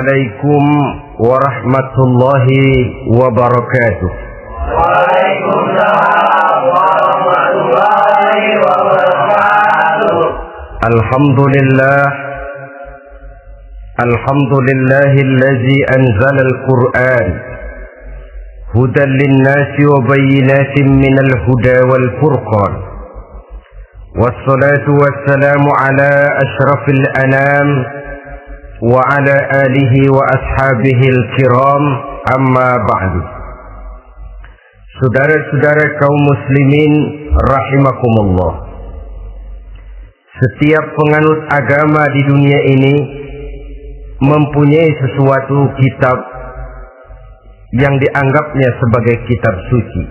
Assalamualaikum warahmatullahi wabarakatuh. Waalaikumsalam warahmatullahi wabarakatuh. Alhamdulillahillazi anzala al-Qur'an hudan linnasi wa bayyinatin minal huda wal furqan. Wassalatu wassalamu ala ashrafil anam wa ala alihi wa ashabihil kiram, amma ba'du. Saudara-saudara kaum muslimin rahimakumullah, setiap penganut agama di dunia ini mempunyai sesuatu kitab yang dianggapnya sebagai kitab suci.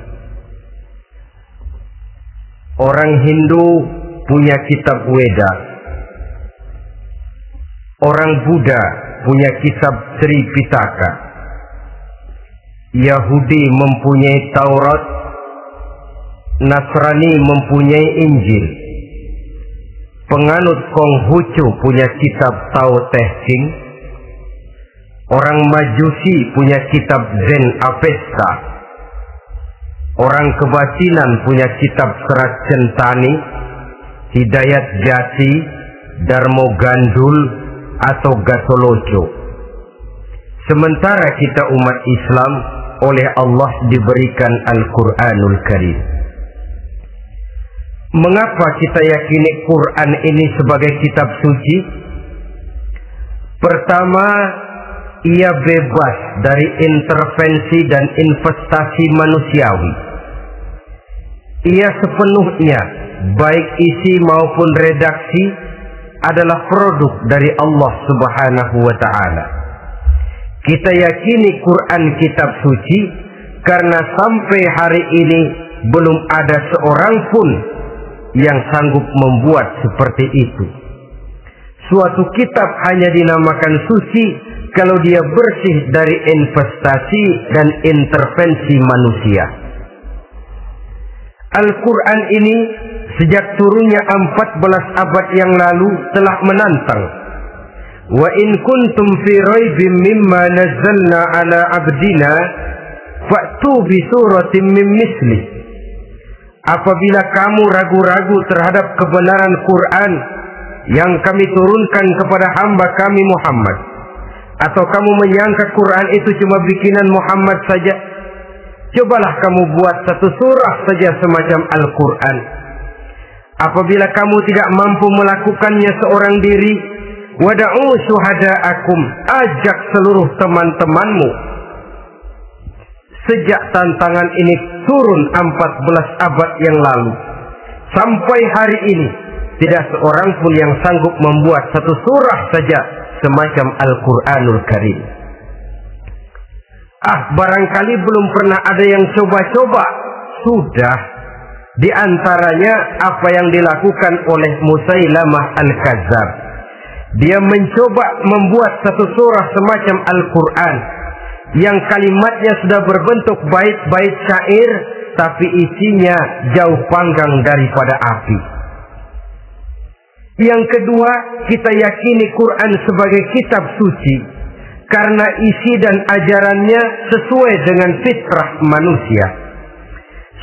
Orang Hindu punya kitab Weda, orang Buddha punya kitab Tripitaka, Yahudi mempunyai Taurat, Nasrani mempunyai Injil, penganut Konghucu punya kitab Tao Te Ching, orang Majusi punya kitab Zen Avesta, orang kebatinan punya kitab Serat Centani, Hidayat Jati, Darmo Gandul atau Gatoloco. Sementara kita umat Islam oleh Allah diberikan Al-Quranul Karim. Mengapa kita yakini Quran ini sebagai kitab suci? Pertama, ia bebas dari intervensi dan investasi manusiawi. Ia sepenuhnya, baik isi maupun redaksi, adalah produk dari Allah Subhanahu wa ta'ala. Kita yakini Quran kitab suci karena sampai hari ini belum ada seorang pun yang sanggup membuat seperti itu. Suatu kitab hanya dinamakan suci kalau dia bersih dari investasi dan intervensi manusia. Al-Quran ini sejak turunnya 14 abad yang lalu telah menantang. Wa in kuntum fi raibin mimma nazzalna ala abdina fa'tu bi suratin min misli. Apabila kamu ragu-ragu terhadap kebenaran Quran yang kami turunkan kepada hamba kami Muhammad, atau kamu menyangka Quran itu cuma bikinan Muhammad saja, cobalah kamu buat satu surah saja semacam Al-Quran. Apabila kamu tidak mampu melakukannya seorang diri, wada'u syuhada'akum, ajak seluruh teman-temanmu. Sejak tantangan ini turun 14 abad yang lalu, sampai hari ini tidak seorang pun yang sanggup membuat satu surah saja semacam Al-Quranul Karim. Barangkali belum pernah ada yang coba-coba. Sudah. Di antaranya apa yang dilakukan oleh Musailamah Al-Kazzab. Dia mencoba membuat satu surah semacam Al-Quran yang kalimatnya sudah berbentuk bait-bait syair, tapi isinya jauh panggang daripada api. Yang kedua, kita yakini Quran sebagai kitab suci karena isi dan ajarannya sesuai dengan fitrah manusia.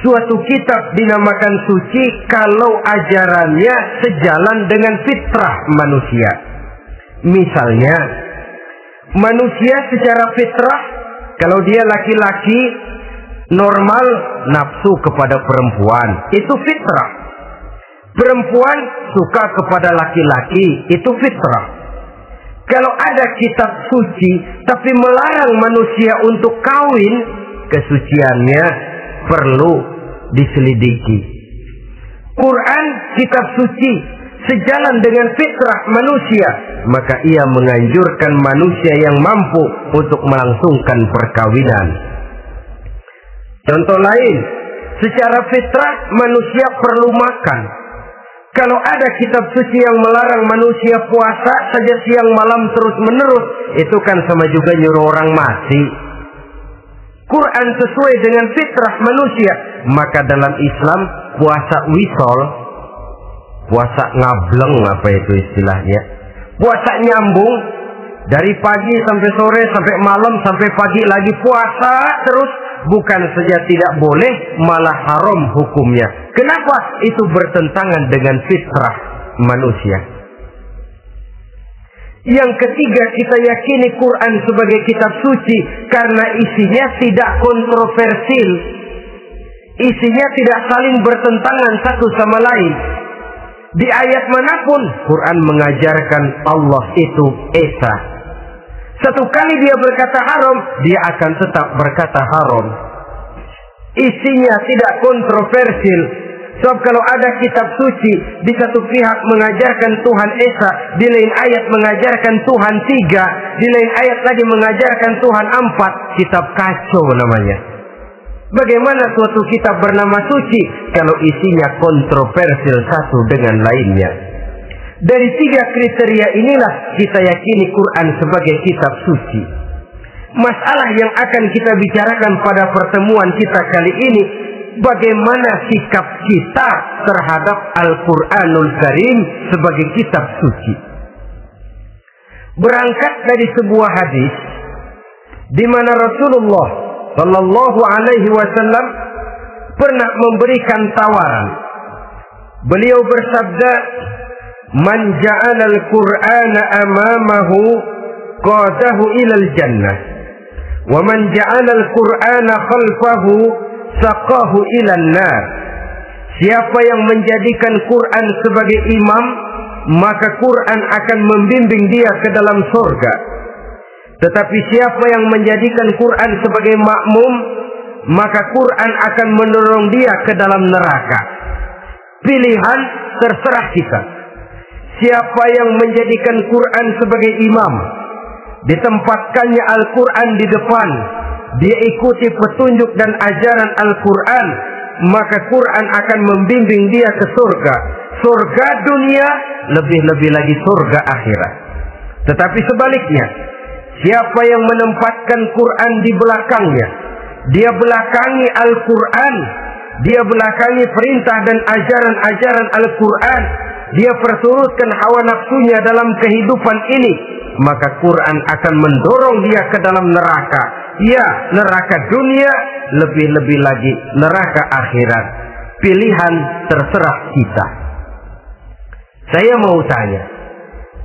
Suatu kitab dinamakan suci kalau ajarannya sejalan dengan fitrah manusia. Misalnya, manusia secara fitrah, kalau dia laki-laki normal nafsu kepada perempuan, itu fitrah. Perempuan suka kepada laki-laki, itu fitrah. Kalau ada kitab suci tapi melarang manusia untuk kawin, kesuciannya perlu diselidiki. Quran kitab suci sejalan dengan fitrah manusia, maka ia menganjurkan manusia yang mampu untuk melangsungkan perkawinan. Contoh lain, secara fitrah manusia perlu makan. Kalau ada kitab suci yang melarang manusia puasa saja siang malam terus menerus, itu kan sama juga nyuruh orang mati. Quran sesuai dengan fitrah manusia, maka dalam Islam puasa wisol, puasa ngableng, apa itu istilahnya, puasa nyambung, Dari pagi sampai sore, sampai malam, sampai pagi lagi puasa terus. Bukan saja tidak boleh, malah haram hukumnya. Kenapa? Itu bertentangan dengan fitrah manusia. Yang ketiga, kita yakini Quran sebagai kitab suci karena isinya tidak kontroversial. Isinya tidak saling bertentangan satu sama lain. Di ayat manapun Quran mengajarkan Allah itu esa. Satu kali dia berkata haram, dia akan tetap berkata haram. Isinya tidak kontroversial. Sebab kalau ada kitab suci, di satu pihak mengajarkan Tuhan esa, di lain ayat mengajarkan Tuhan tiga, di lain ayat lagi mengajarkan Tuhan empat, kitab kacau namanya. Bagaimana suatu kitab bernama suci kalau isinya kontroversial satu dengan lainnya? Dari tiga kriteria inilah kita yakini Quran sebagai kitab suci. Masalah yang akan kita bicarakan pada pertemuan kita kali ini, bagaimana sikap kita terhadap Al-Quranul Karim sebagai kitab suci. Berangkat dari sebuah hadis di mana Rasulullah Sallallahu Alaihi Wasallam pernah memberikan tawaran. Beliau bersabda, "Man ja'ala al-Qur'ana amamahu qadahu ilal jannah, wa man ja'ala al-Qur'ana khalfahu saqahu ilan nar." Siapa yang menjadikan Quran sebagai imam, maka Quran akan membimbing dia ke dalam surga. Tetapi siapa yang menjadikan Quran sebagai makmum, maka Quran akan mendorong dia ke dalam neraka. Pilihan terserah kita. Siapa yang menjadikan Quran sebagai imam, ditempatkannya Al-Quran di depan, dia ikuti petunjuk dan ajaran Al-Quran, maka Quran akan membimbing dia ke surga. Surga dunia, lebih-lebih lagi surga akhirat. Tetapi sebaliknya, siapa yang menempatkan Quran di belakangnya, dia belakangi Al-Quran, dia belakangi perintah dan ajaran-ajaran Al-Quran, dia perturutkan hawa nafsunya dalam kehidupan ini, maka Quran akan mendorong dia ke dalam neraka. Ya, neraka dunia, lebih-lebih lagi neraka akhirat. Pilihan terserah kita. Saya mau tanya,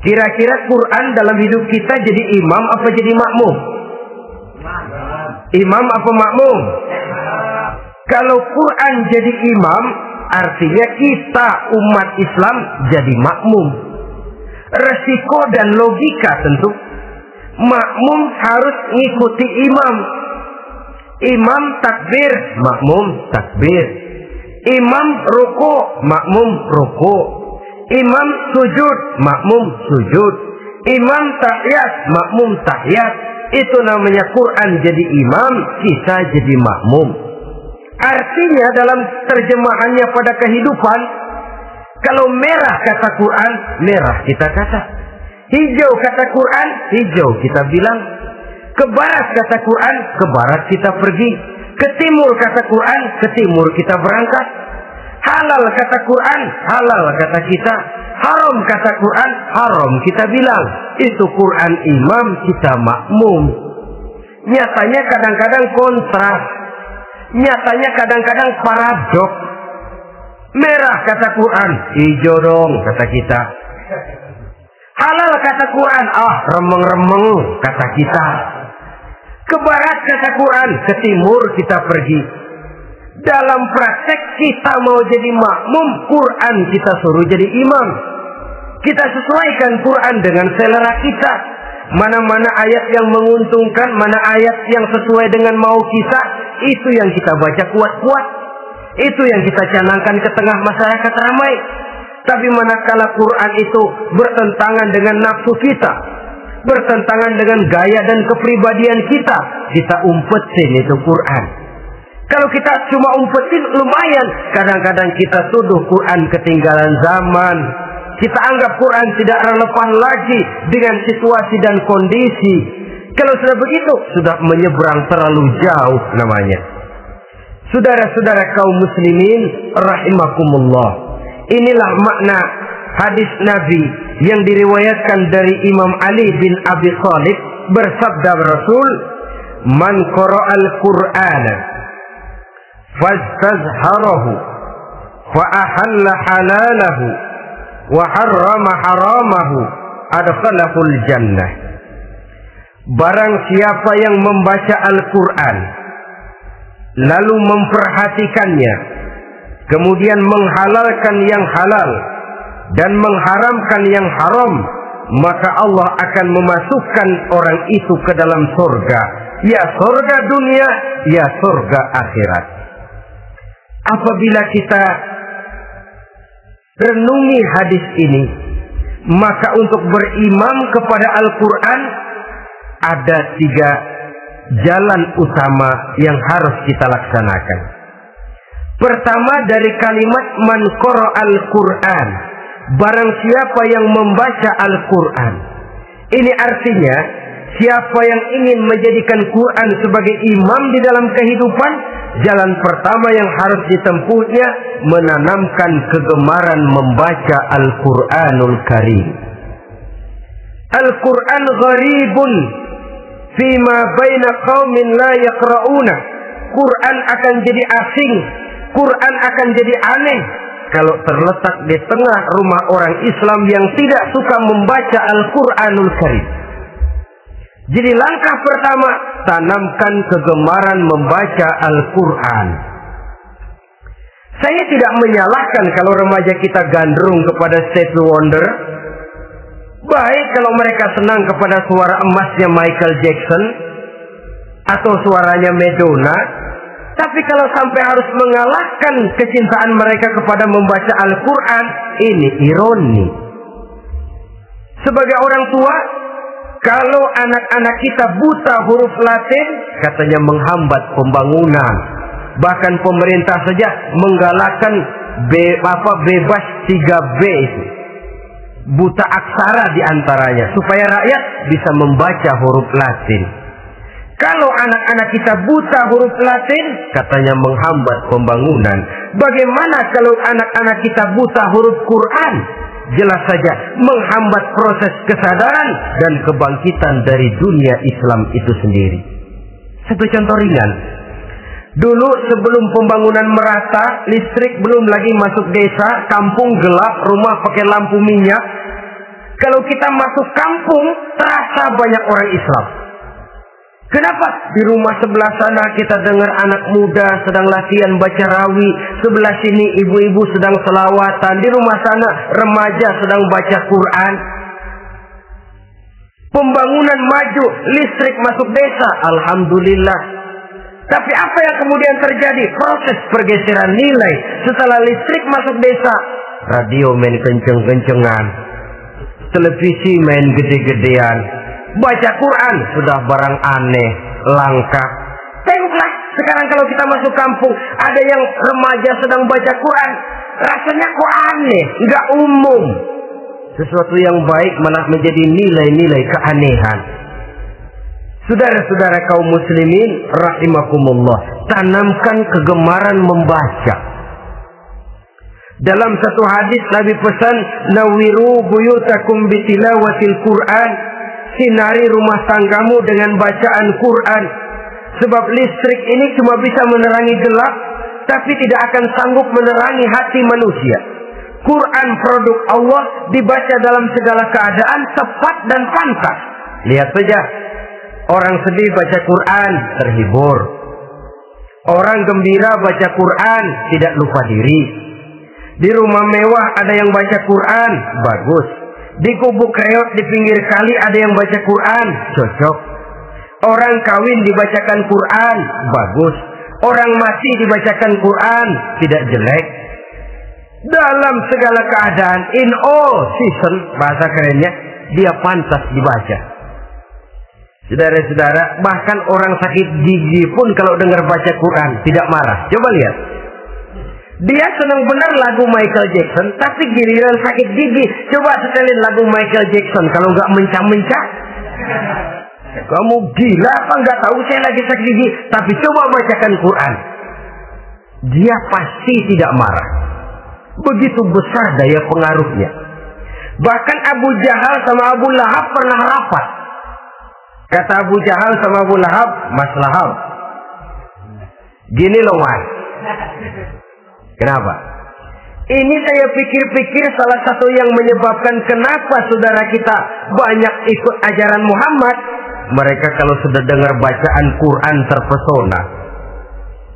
kira-kira Quran dalam hidup kita jadi imam apa jadi makmum? Imam apa makmum? Kalau Quran jadi imam, artinya kita umat Islam jadi makmum. Resiko dan logika tentu, makmum harus ngikuti imam. Imam takbir, makmum takbir. Imam ruku, makmum ruku. Imam sujud, makmum sujud. Imam tahiyat, makmum tahiyat. Itu namanya Quran jadi imam, kita jadi makmum. Artinya dalam terjemahannya pada kehidupan, kalau merah kata Quran, merah kita kata. Hijau kata Quran, hijau kita bilang. Ke barat kata Quran, ke barat kita pergi. Ke timur kata Quran, ke timur kita berangkat. Halal kata Quran, halal kata kita. Haram kata Quran, haram kita bilang. Itu Quran imam, kita makmum. Nyatanya kadang-kadang kontras. Nyatanya kadang-kadang paradok. Merah kata Quran, hijau dong kata kita. Halal kata Quran, remeng-remeng kata kita. Ke barat kata Quran, ke timur kita pergi. Dalam praktek kita mau jadi makmum, Quran kita suruh jadi imam. Kita sesuaikan Quran dengan selera kita. Mana-mana ayat yang menguntungkan, mana ayat yang sesuai dengan mau kita, itu yang kita baca kuat-kuat. Itu yang kita canangkan ke tengah masyarakat ramai. Tapi manakala Quran itu bertentangan dengan nafsu kita, bertentangan dengan gaya dan kepribadian kita, kita umpetin itu Quran. Kalau kita cuma umpetin lumayan, kadang-kadang kita tuduh Quran ketinggalan zaman. Kita anggap Quran tidak relevan lagi dengan situasi dan kondisi. Kalau sudah begitu, sudah menyeberang terlalu jauh namanya. Saudara-saudara kaum muslimin rahimakumullah. Inilah makna hadis Nabi yang diriwayatkan dari Imam Ali bin Abi Thalib, bersabda Rasul, "Man qara'al Qur'ana fastazharahu fa ahalla halalahu wa harrama haramahu adkhalahul jannah." Barang siapa yang membaca Al-Quran lalu memperhatikannya, kemudian menghalalkan yang halal dan mengharamkan yang haram, maka Allah akan memasukkan orang itu ke dalam surga, ya surga dunia, ya surga akhirat. Apabila kita renungi hadis ini, maka untuk berimam kepada Al-Quran ada 3 jalan utama yang harus kita laksanakan. Pertama, dari kalimat man qara'al Qur'an, barang siapa yang membaca Al-Quran. Ini artinya siapa yang ingin menjadikan Quran sebagai imam di dalam kehidupan, jalan pertama yang harus ditempuhnya menanamkan kegemaran membaca Al-Quranul Karim. Al-Quran gharibun fima baina qaumin la yaqra'una. Quran akan jadi asing, Quran akan jadi aneh kalau terletak di tengah rumah orang Islam yang tidak suka membaca Al-Quranul Karim. Jadi langkah pertama, tanamkan kegemaran membaca Al-Quran. Saya tidak menyalahkan kalau remaja kita gandrung kepada Stevie Wonder. Baik kalau mereka senang kepada suara emasnya Michael Jackson atau suaranya Madonna. Tapi kalau sampai harus mengalahkan kecintaan mereka kepada membaca Al-Quran, ini ironi. Sebagai orang tua, kalau anak-anak kita buta huruf Latin, katanya menghambat pembangunan. Bahkan pemerintah saja menggalakkan bebas 3B itu. Buta aksara diantaranya, supaya rakyat bisa membaca huruf Latin. Kalau anak-anak kita buta huruf Latin, katanya menghambat pembangunan. Bagaimana kalau anak-anak kita buta huruf Quran? Jelas saja menghambat proses kesadaran dan kebangkitan dari dunia Islam itu sendiri. Satu contoh ringan. Dulu sebelum pembangunan merata, listrik belum lagi masuk desa, kampung gelap, rumah pakai lampu minyak. Kalau kita masuk kampung, terasa banyak orang Islam. Kenapa? Di rumah sebelah sana kita dengar anak muda sedang latihan baca rawi, sebelah sini ibu-ibu sedang selawatan, di rumah sana remaja sedang baca Quran. Pembangunan maju, listrik masuk desa, alhamdulillah. Tapi apa yang kemudian terjadi? Proses pergeseran nilai. Setelah listrik masuk desa, radio main kenceng-kencengan, televisi main gede-gedean, baca Quran sudah barang aneh, langka. Tengoklah sekarang kalau kita masuk kampung, ada yang remaja sedang baca Quran, rasanya kok aneh, nggak umum. Sesuatu yang baik malah menjadi nilai-nilai keanehan. Saudara-saudara kaum muslimin rahimakumullah, tanamkan kegemaran membaca. Dalam satu hadis Nabi pesan, nawiru buyutakum bitilawatil Quran, sinari rumah tanggamu dengan bacaan Quran. Sebab listrik ini cuma bisa menerangi gelap, tapi tidak akan sanggup menerangi hati manusia. Quran produk Allah, dibaca dalam segala keadaan, tepat dan pantas. Lihat saja, orang sedih baca Quran, terhibur. Orang gembira baca Quran, tidak lupa diri. Di rumah mewah ada yang baca Quran, bagus. Di gubuk reot di pinggir kali ada yang baca Quran, cocok. Orang kawin dibacakan Quran, bagus. Orang mati dibacakan Quran, tidak jelek. Dalam segala keadaan, in all season, bahasa kerennya, dia pantas dibaca. Saudara-saudara, bahkan orang sakit gigi pun kalau dengar baca Quran tidak marah. Coba lihat. Dia senang benar lagu Michael Jackson, tapi giliran sakit gigi, coba setelin lagu Michael Jackson. Kalau nggak mencah-mencah, kamu gila apa nggak tahu saya lagi sakit gigi? Tapi coba bacakan Quran, dia pasti tidak marah. Begitu besar daya pengaruhnya. Bahkan Abu Jahal sama Abu Lahab pernah rapat. Kata Abu Jahal sama Abu Lahab, Mas Lahab, gini loh Mas. Kenapa? Ini saya pikir-pikir salah satu yang menyebabkan kenapa saudara kita banyak ikut ajaran Muhammad. Mereka kalau sudah dengar bacaan Quran terpesona.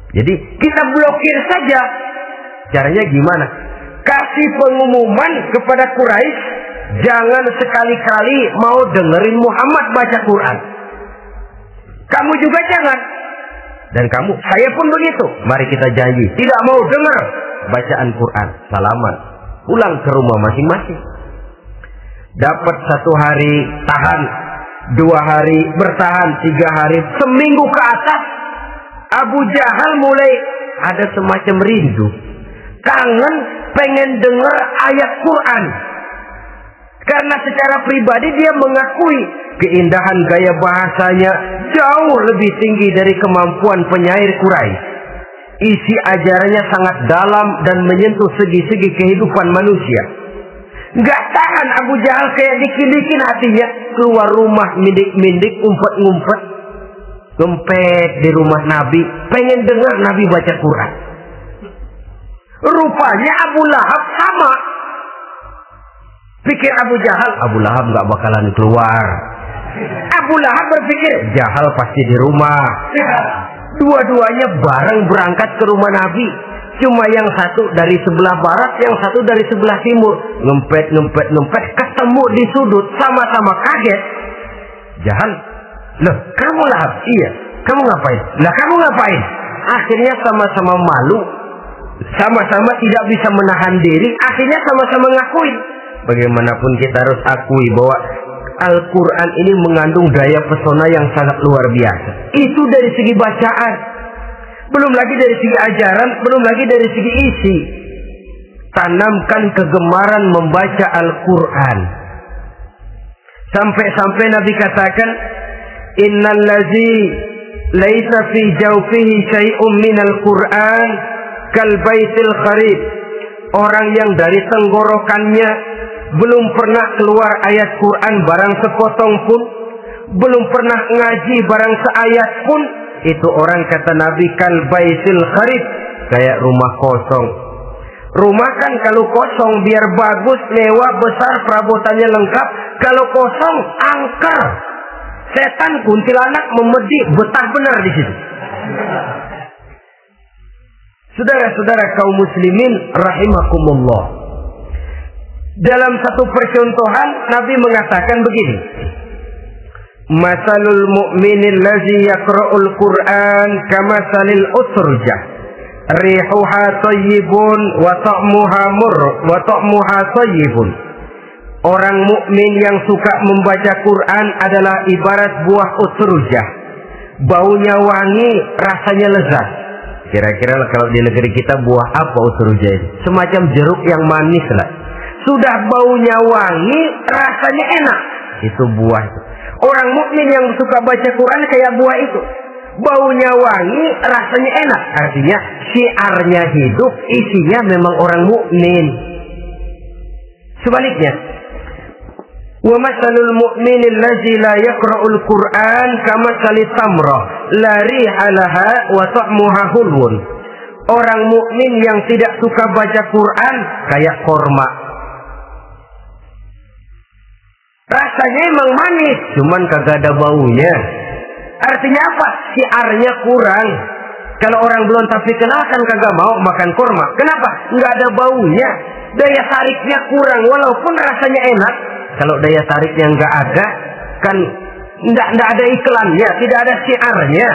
Jadi kita blokir saja. Caranya gimana? Kasih pengumuman kepada Quraisy, jangan sekali-kali mau dengerin Muhammad baca Quran. Kamu juga jangan. Dan kamu, saya pun begitu. Mari kita janji, tidak mau dengar bacaan Quran. Salaman, pulang ke rumah masing-masing. Dapat 1 hari tahan, 2 hari bertahan, 3 hari, seminggu ke atas, Abu Jahal mulai ada semacam rindu, kangen, pengen dengar ayat Quran. Karena secara pribadi dia mengakui keindahan gaya bahasanya jauh lebih tinggi dari kemampuan penyair Quraisy. Isi ajarannya sangat dalam dan menyentuh segi-segi kehidupan manusia. Nggak tahan Abu Jahal, kayak dikilikin hatinya, keluar rumah mindik-mindik, umpet-ngumpet, ngempet di rumah Nabi, pengen dengar Nabi baca Quran. Rupanya Abu Lahab sama. Pikir Abu Jahal, Abu Lahab nggak bakalan keluar. Abu Lahab berpikir, Jahal pasti di rumah. Dua-duanya bareng berangkat ke rumah Nabi. Cuma yang satu dari sebelah barat, yang satu dari sebelah timur. Ngempet, ketemu di sudut, sama-sama kaget. Jahal, loh kamu Lahab? Iya. Kamu ngapain? Lah kamu ngapain? Akhirnya sama-sama malu, sama-sama tidak bisa menahan diri. Akhirnya sama-sama ngakuin. Bagaimanapun kita harus akui bahwa Al-Quran ini mengandung daya pesona yang sangat luar biasa. Itu dari segi bacaan, belum lagi dari segi ajaran, belum lagi dari segi isi. Tanamkan kegemaran membaca Al-Quran. Sampai-sampai Nabi katakan, Innal ladzi laisa fi jawfihi syai'un minal Quran kal baitil kharib. Orang yang dari tenggorokannya belum pernah keluar ayat Quran barang sepotong pun, belum pernah ngaji barang seayat pun, itu orang kata Nabi kal baitil kharib, kayak rumah kosong. Rumah kan kalau kosong biar bagus, mewah, besar, perabotannya lengkap. Kalau kosong, angker. Setan, kuntilanak, memedi, betah benar di situ. Saudara-saudara kaum muslimin rahimakumullah. Dalam satu percontohan Nabi mengatakan begini. Masalul mu'minil ladzi yaqra'ul Qur'an kamasalil utrujah. Rihuha thayyibun wa ta'muha thayyibun. Orang mukmin yang suka membaca Quran adalah ibarat buah utrujah. Baunya wangi, rasanya lezat. Kira-kira kalau di negeri kita buah apa utrujah ini? Semacam jeruk yang manis lah. Sudah baunya wangi, rasanya enak. Itu buah itu. Orang mukmin yang suka baca Quran kayak buah itu. Baunya wangi, rasanya enak. Artinya syiarnya hidup, isinya memang orang mukmin. Sebaliknya, wa masalul mu'minil ladzi la yaqra'ul Qur'an kamasalit tamrah la riha laha wa ta'muha hulwun. Orang mukmin yang tidak suka baca Quran kayak korma. Rasanya emang manis, cuman kagak ada baunya. Artinya apa? Syiarnya kurang. Kalau orang belum tapi kenal kan kagak mau makan korma. Kenapa? Nggak ada baunya. Daya tariknya kurang, walaupun rasanya enak. Kalau daya tariknya nggak ada, kan nggak ada iklannya, tidak ada syiarnya.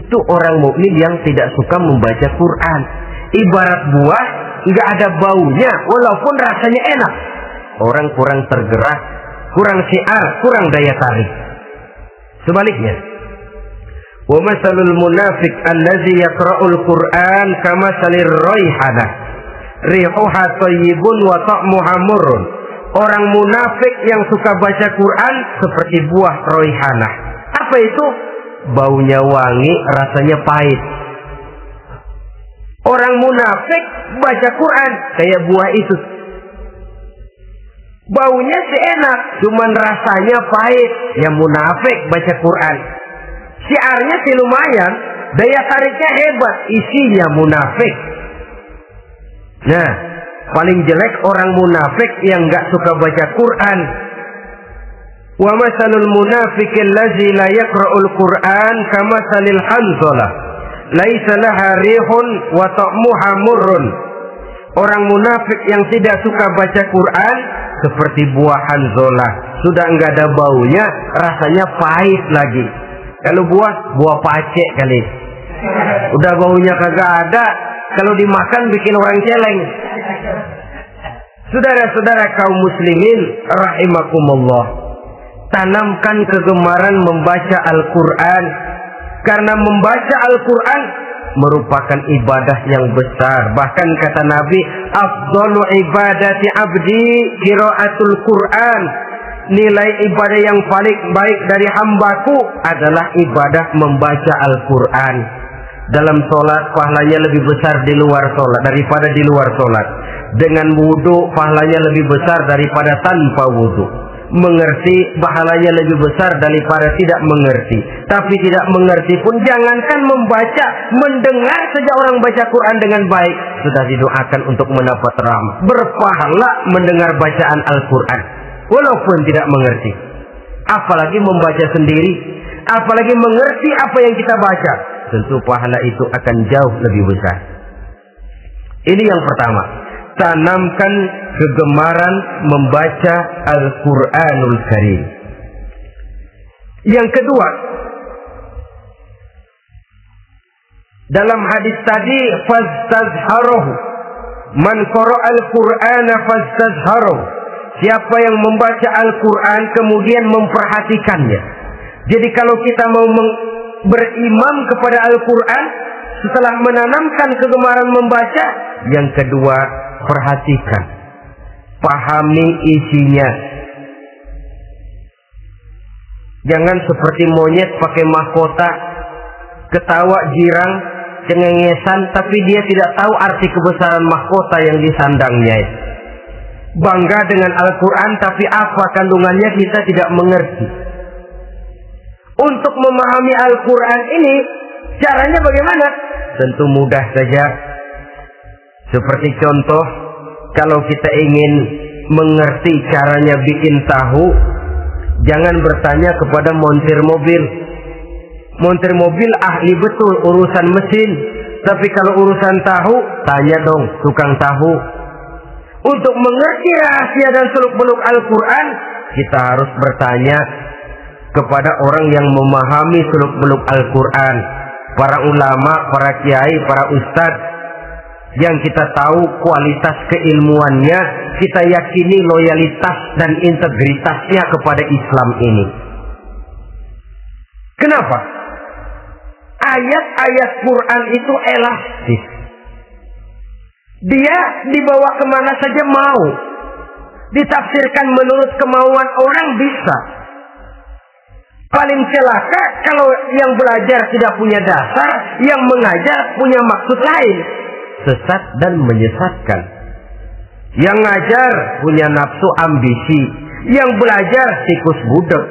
Itu orang mukmin yang tidak suka membaca Quran. Ibarat buah, nggak ada baunya, walaupun rasanya enak. Orang kurang tergerak, kurang syiar, kurang daya tarik. Sebaliknya, wa masalul munafiq allazi yaqra'ul Qur'an kamasalir raihanah rihuha thayyibun wa ta'muha murrun. Orang munafik yang suka baca Quran seperti buah raihanah. Apa itu? Baunya wangi, rasanya pahit. Orang munafik baca Quran kayak buah itu. Baunya sih enak, cuman rasanya pahit. Ya munafik baca Quran. Syiarnya sih lumayan, daya tariknya hebat, isinya munafik. Nah, paling jelek orang munafik yang nggak suka baca Quran. Wa masalul munafiqil ladzi la yaqra'ul Qur'an kamasalil hanzalah laisa laha rihun wa ta'muha murrun. Orang munafik yang tidak suka baca Quran seperti buah hanzalah, sudah enggak ada baunya, rasanya pahit lagi. Kalau buah pacek kali. Udah baunya kagak ada, kalau dimakan bikin orang celeng. Saudara-saudara kaum muslimin rahimakumullah, tanamkan kegemaran membaca Al-Qur'an, karena membaca Al-Qur'an merupakan ibadah yang besar. Bahkan kata Nabi, afdalu ibadati abdi qiraatul Qur'an. Nilai ibadah yang paling baik dari hambaku adalah ibadah membaca Al-Qur'an. Dalam sholat pahalanya lebih besar di luar sholat daripada di luar sholat. Dengan wudu pahalanya lebih besar daripada tanpa wudu. Mengerti pahalanya lebih besar daripada tidak mengerti. Tapi tidak mengerti pun jangankan membaca, mendengar saja orang baca Quran dengan baik sudah didoakan untuk mendapat rahmat. Berpahala mendengar bacaan Al-Quran walaupun tidak mengerti. Apalagi membaca sendiri, apalagi mengerti apa yang kita baca, tentu pahala itu akan jauh lebih besar. Ini yang pertama, tanamkan kegemaran membaca Al-Quranul Karim. Yang kedua, dalam hadis tadi, fastazharuhu, man qara'al Qur'ana fastazharuhu. Siapa yang membaca Al-Quran kemudian memperhatikannya. Jadi kalau kita mau berimam kepada Al-Quran, setelah menanamkan kegemaran membaca, yang kedua, perhatikan, pahami isinya. Jangan seperti monyet pakai mahkota, ketawa girang, cengengesan, tapi dia tidak tahu arti kebesaran mahkota yang disandangnya. Bangga dengan Al-Quran, tapi apa kandungannya kita tidak mengerti. Untuk memahami Al-Quran ini, caranya bagaimana? Tentu mudah saja. Seperti contoh, kalau kita ingin mengerti caranya bikin tahu, jangan bertanya kepada montir mobil. Montir mobil ahli betul urusan mesin, tapi kalau urusan tahu, tanya dong tukang tahu. Untuk mengerti rahasia dan seluk-beluk Al-Quran, kita harus bertanya kepada orang yang memahami seluk-beluk Al-Quran, para ulama, para kiai, para ustadz, yang kita tahu kualitas keilmuannya, kita yakini loyalitas dan integritasnya kepada Islam ini. Kenapa? Ayat-ayat Quran itu elastis. Dia dibawa kemana saja mau. Ditafsirkan menurut kemauan orang bisa. Paling celaka kalau yang belajar tidak punya dasar, yang mengajar punya maksud lain. Sesat dan menyesatkan. Yang ngajar punya nafsu ambisi, yang belajar tikus budek,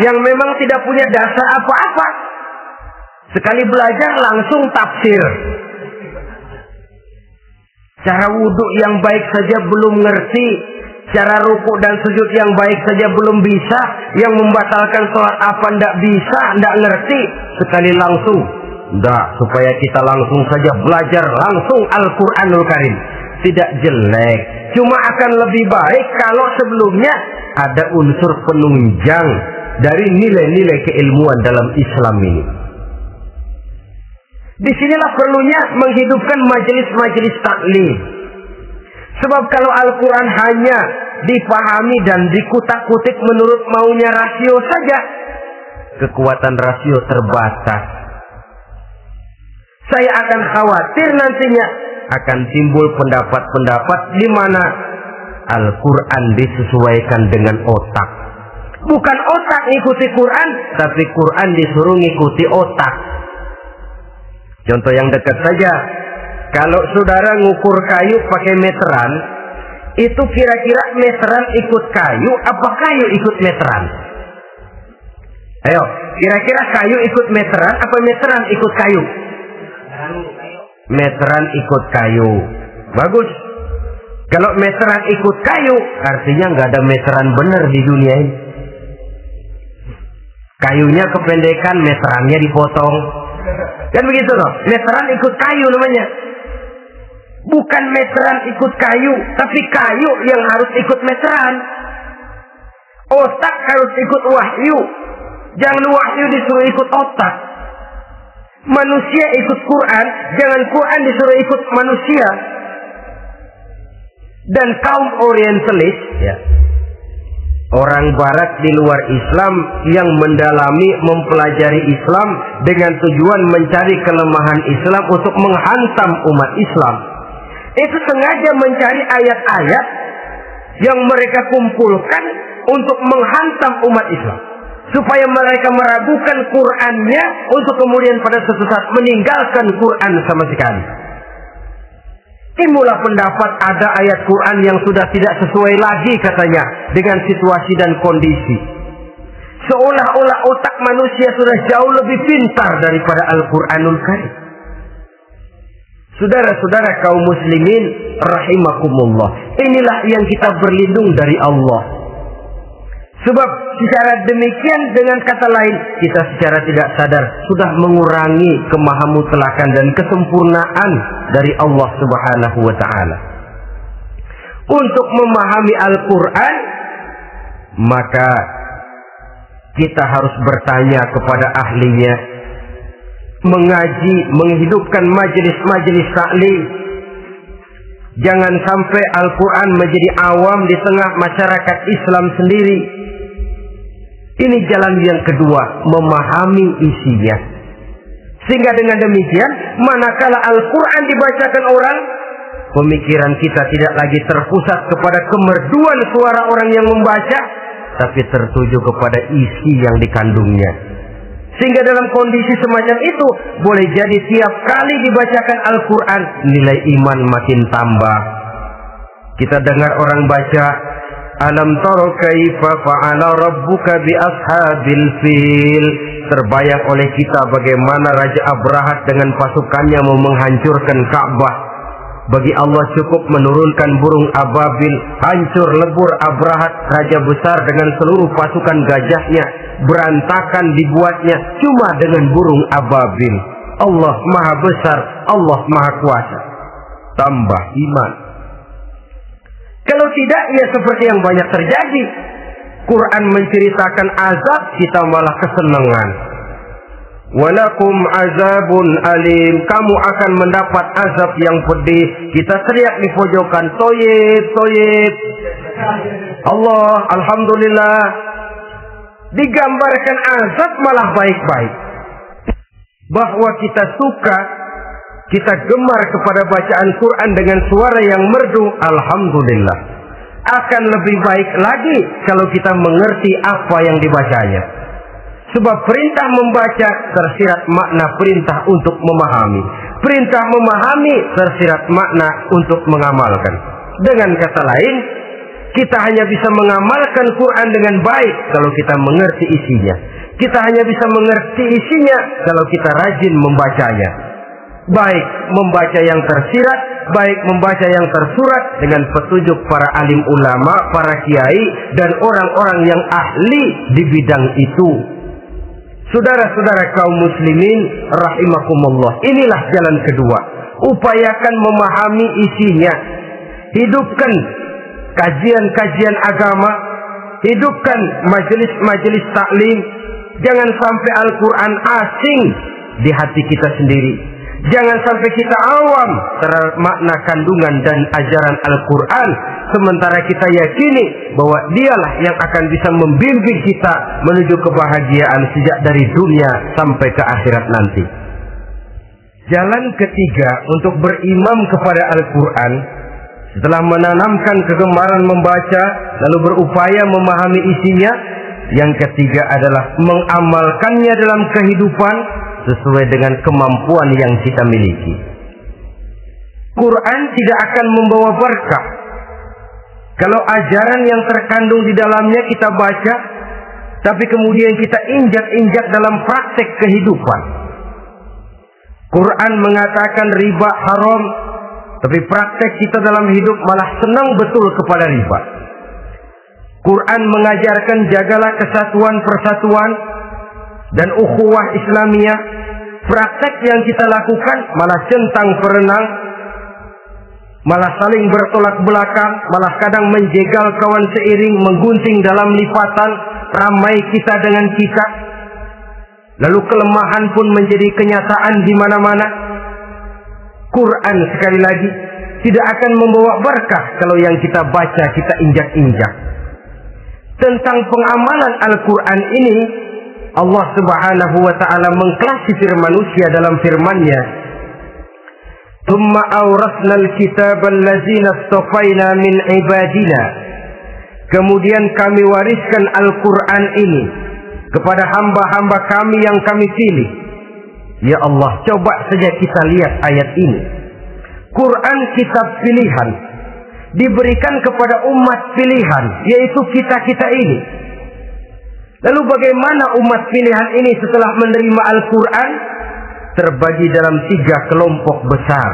yang memang tidak punya dasar apa-apa. Sekali belajar langsung tafsir. Cara wudhu yang baik saja belum ngerti, cara rukuk dan sujud yang baik saja belum bisa, yang membatalkan sholat apa ndak bisa, ndak ngerti. Sekali langsung, ndak, supaya kita langsung saja belajar langsung Al-Quranul Karim. Tidak jelek, cuma akan lebih baik kalau sebelumnya ada unsur penunjang dari nilai-nilai keilmuan dalam Islam ini. Disinilah perlunya menghidupkan majelis-majelis taklim. Sebab kalau Al-Quran hanya dipahami dan dikutak-kutik menurut maunya rasio saja, kekuatan rasio terbatas. Saya akan khawatir nantinya akan timbul pendapat-pendapat di mana Al-Quran disesuaikan dengan otak. Bukan otak ngikuti Quran, tapi Quran disuruh ngikuti otak. Contoh yang dekat saja, kalau saudara ngukur kayu pakai meteran, itu kira-kira meteran ikut kayu, apa kayu ikut meteran? Ayo, kira-kira kayu ikut meteran, apa meteran ikut kayu? Meteran ikut kayu. Bagus. Kalau meteran ikut kayu, artinya nggak ada meteran benar di dunia ini. Kayunya kependekan, meterannya dipotong. Kan begitu loh. Meteran ikut kayu namanya. Bukan meteran ikut kayu, tapi kayu yang harus ikut meteran. Otak harus ikut wahyu. Jangan wahyu disuruh ikut otak. Manusia ikut Quran, jangan Quran disuruh ikut manusia. Dan kaum orientalis, ya, orang barat di luar Islam yang mendalami, mempelajari Islam dengan tujuan mencari kelemahan Islam untuk menghantam umat Islam, itu sengaja mencari ayat-ayat yang mereka kumpulkan untuk menghantam umat Islam, supaya mereka meragukan Qurannya untuk kemudian pada suatu saat meninggalkan Quran sama sekali. Timbullah pendapat ada ayat Quran yang sudah tidak sesuai lagi katanya dengan situasi dan kondisi. Seolah-olah otak manusia sudah jauh lebih pintar daripada Al-Quranul Karim. Saudara-saudara kaum muslimin rahimakumullah, inilah yang kita berlindung dari Allah. Sebab secara demikian, dengan kata lain, kita secara tidak sadar sudah mengurangi kemahamutlakan dan kesempurnaan dari Allah Subhanahu wa ta'ala. Untuk memahami Al-Quran, maka kita harus bertanya kepada ahlinya, mengaji, menghidupkan majelis-majelis taklim. Jangan sampai Al-Quran menjadi awam di tengah masyarakat Islam sendiri. Ini jalan yang kedua, memahami isinya. Sehingga dengan demikian, manakala Al-Quran dibacakan orang, pemikiran kita tidak lagi terpusat kepada kemerduan suara orang yang membaca, tapi tertuju kepada isi yang dikandungnya. Sehingga dalam kondisi semacam itu, boleh jadi tiap kali dibacakan Al-Quran, nilai iman makin tambah. Kita dengar orang baca, Alam tara kaifa fa'ala rabbuka bi ashabil fil. Terbayang oleh kita bagaimana Raja Abrahat dengan pasukannya mau menghancurkan Ka'bah. Bagi Allah cukup menurunkan burung ababil, hancur lebur Abrahat, raja besar dengan seluruh pasukan gajahnya, berantakan dibuatnya cuma dengan burung ababil. Allah maha besar, Allah maha kuasa. Tambah iman. Kalau tidak, ya seperti yang banyak terjadi. Quran menceritakan azab, kita malah kesenangan. Walakum azabun alim, kamu akan mendapat azab yang pedih. Kita teriak di pojokan, toyib, toyib. Allah, alhamdulillah. Digambarkan azab malah baik-baik. Bahwa kita suka, kita gemar kepada bacaan Quran dengan suara yang merdu, alhamdulillah. Akan lebih baik lagi kalau kita mengerti apa yang dibacanya. Sebab perintah membaca tersirat makna perintah untuk memahami. Perintah memahami tersirat makna untuk mengamalkan. Dengan kata lain, kita hanya bisa mengamalkan Quran dengan baik kalau kita mengerti isinya. Kita hanya bisa mengerti isinya kalau kita rajin membacanya. Baik membaca yang tersirat, baik membaca yang tersurat dengan petunjuk para alim ulama, para kiai, dan orang-orang yang ahli di bidang itu. Saudara-saudara kaum muslimin rahimakumullah, inilah jalan kedua. Upayakan memahami isinya. Hidupkan kajian-kajian agama, hidupkan majelis-majelis taklim. Jangan sampai Al-Quran asing di hati kita sendiri. Jangan sampai kita awam terhadap makna kandungan dan ajaran Al-Quran, sementara kita yakini bahwa dialah yang akan bisa membimbing kita menuju kebahagiaan sejak dari dunia sampai ke akhirat nanti. Jalan ketiga untuk berimam kepada Al-Quran, setelah menanamkan kegemaran membaca lalu berupaya memahami isinya, yang ketiga adalah mengamalkannya dalam kehidupan sesuai dengan kemampuan yang kita miliki. Quran tidak akan membawa berkah Kalau ajaran yang terkandung di dalamnya kita baca, tapi kemudian kita injak-injak dalam praktek kehidupan. Quran mengatakan riba haram, tapi praktek kita dalam hidup malah senang betul kepada riba. Quran mengajarkan jagalah kesatuan persatuan dan ukhuwah Islamiyah. Praktek yang kita lakukan malah centang perenang, malah saling bertolak belakang, malah kadang menjegal kawan seiring, menggunting dalam lipatan, ramai kita dengan kita. Lalu kelemahan pun menjadi kenyataan di mana-mana. Quran sekali lagi tidak akan membawa berkah kalau yang kita baca kita injak-injak. Tentang pengamalan Al-Quran ini, Allah Subhanahu wa ta'ala mengklasifikasi manusia dalam firman-Nya, "Tsumma awrasna al-kitaba allazina istafaina min ibadina." Kemudian kami wariskan Al-Quran ini kepada hamba-hamba kami yang kami pilih. Ya Allah, coba saja kita lihat ayat ini. Quran kitab pilihan, diberikan kepada umat pilihan, yaitu kita-kita ini. Lalu bagaimana umat pilihan ini setelah menerima Al-Quran? Terbagi dalam 3 kelompok besar.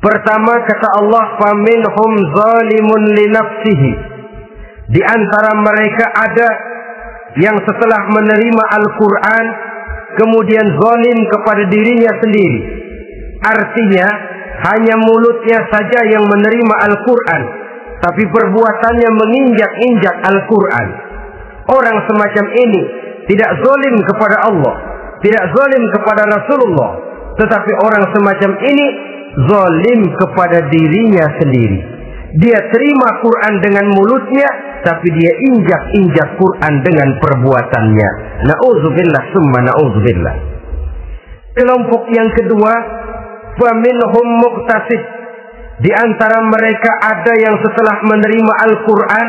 Pertama, kata Allah, "Faminhum zalimun li nafsihi." Di antara mereka ada yang setelah menerima Al-Quran kemudian zalim kepada dirinya sendiri. Artinya hanya mulutnya saja yang menerima Al-Quran, tapi perbuatannya menginjak-injak Al-Quran. Orang semacam ini tidak zalim kepada Allah, tidak zalim kepada Rasulullah, tetapi orang semacam ini zalim kepada dirinya sendiri. Dia terima Quran dengan mulutnya, tapi dia injak-injak Quran dengan perbuatannya. Na'udzubillah summa na'udzubillah. Kelompok yang kedua, faminhum muqtasid. Di antara mereka ada yang setelah menerima Al-Quran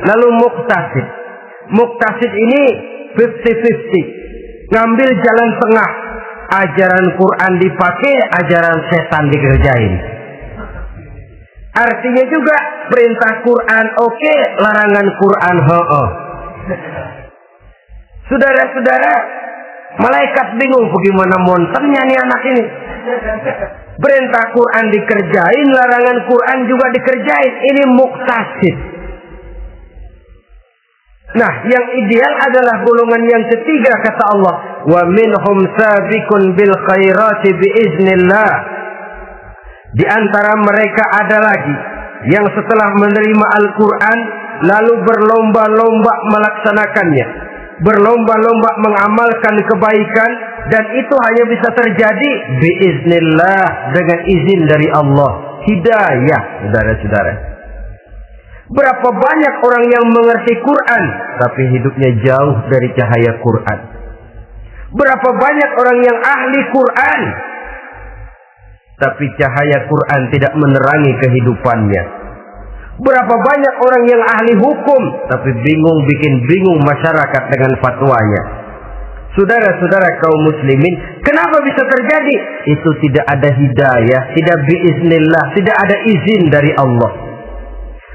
lalu muqtasid. Muqtasid ini 50-50, ngambil jalan tengah. Ajaran Quran dipakai, ajaran setan dikerjain. Artinya juga perintah Quran oke, larangan Quran ho-oh. Saudara-saudara, malaikat bingung bagaimana monternya nih anak ini. Perintah Quran dikerjain, larangan Quran juga dikerjain. Ini muqtasid. Nah, yang ideal adalah golongan yang ketiga, kata Allah, wa minhum sabiqun bil khairati biiznillah. Di antara mereka ada lagi yang setelah menerima Al-Quran lalu berlomba-lomba melaksanakannya, berlomba-lomba mengamalkan kebaikan, dan itu hanya bisa terjadi biiznillah, dengan izin dari Allah. Hidayah, saudara-saudara. Berapa banyak orang yang mengerti Quran tapi hidupnya jauh dari cahaya Quran. Berapa banyak orang yang ahli Quran tapi cahaya Quran tidak menerangi kehidupannya. Berapa banyak orang yang ahli hukum tapi bikin bingung masyarakat dengan fatwanya. Saudara-saudara kaum muslimin, kenapa bisa terjadi? Itu tidak ada hidayah, tidak biiznillah, tidak ada izin dari Allah.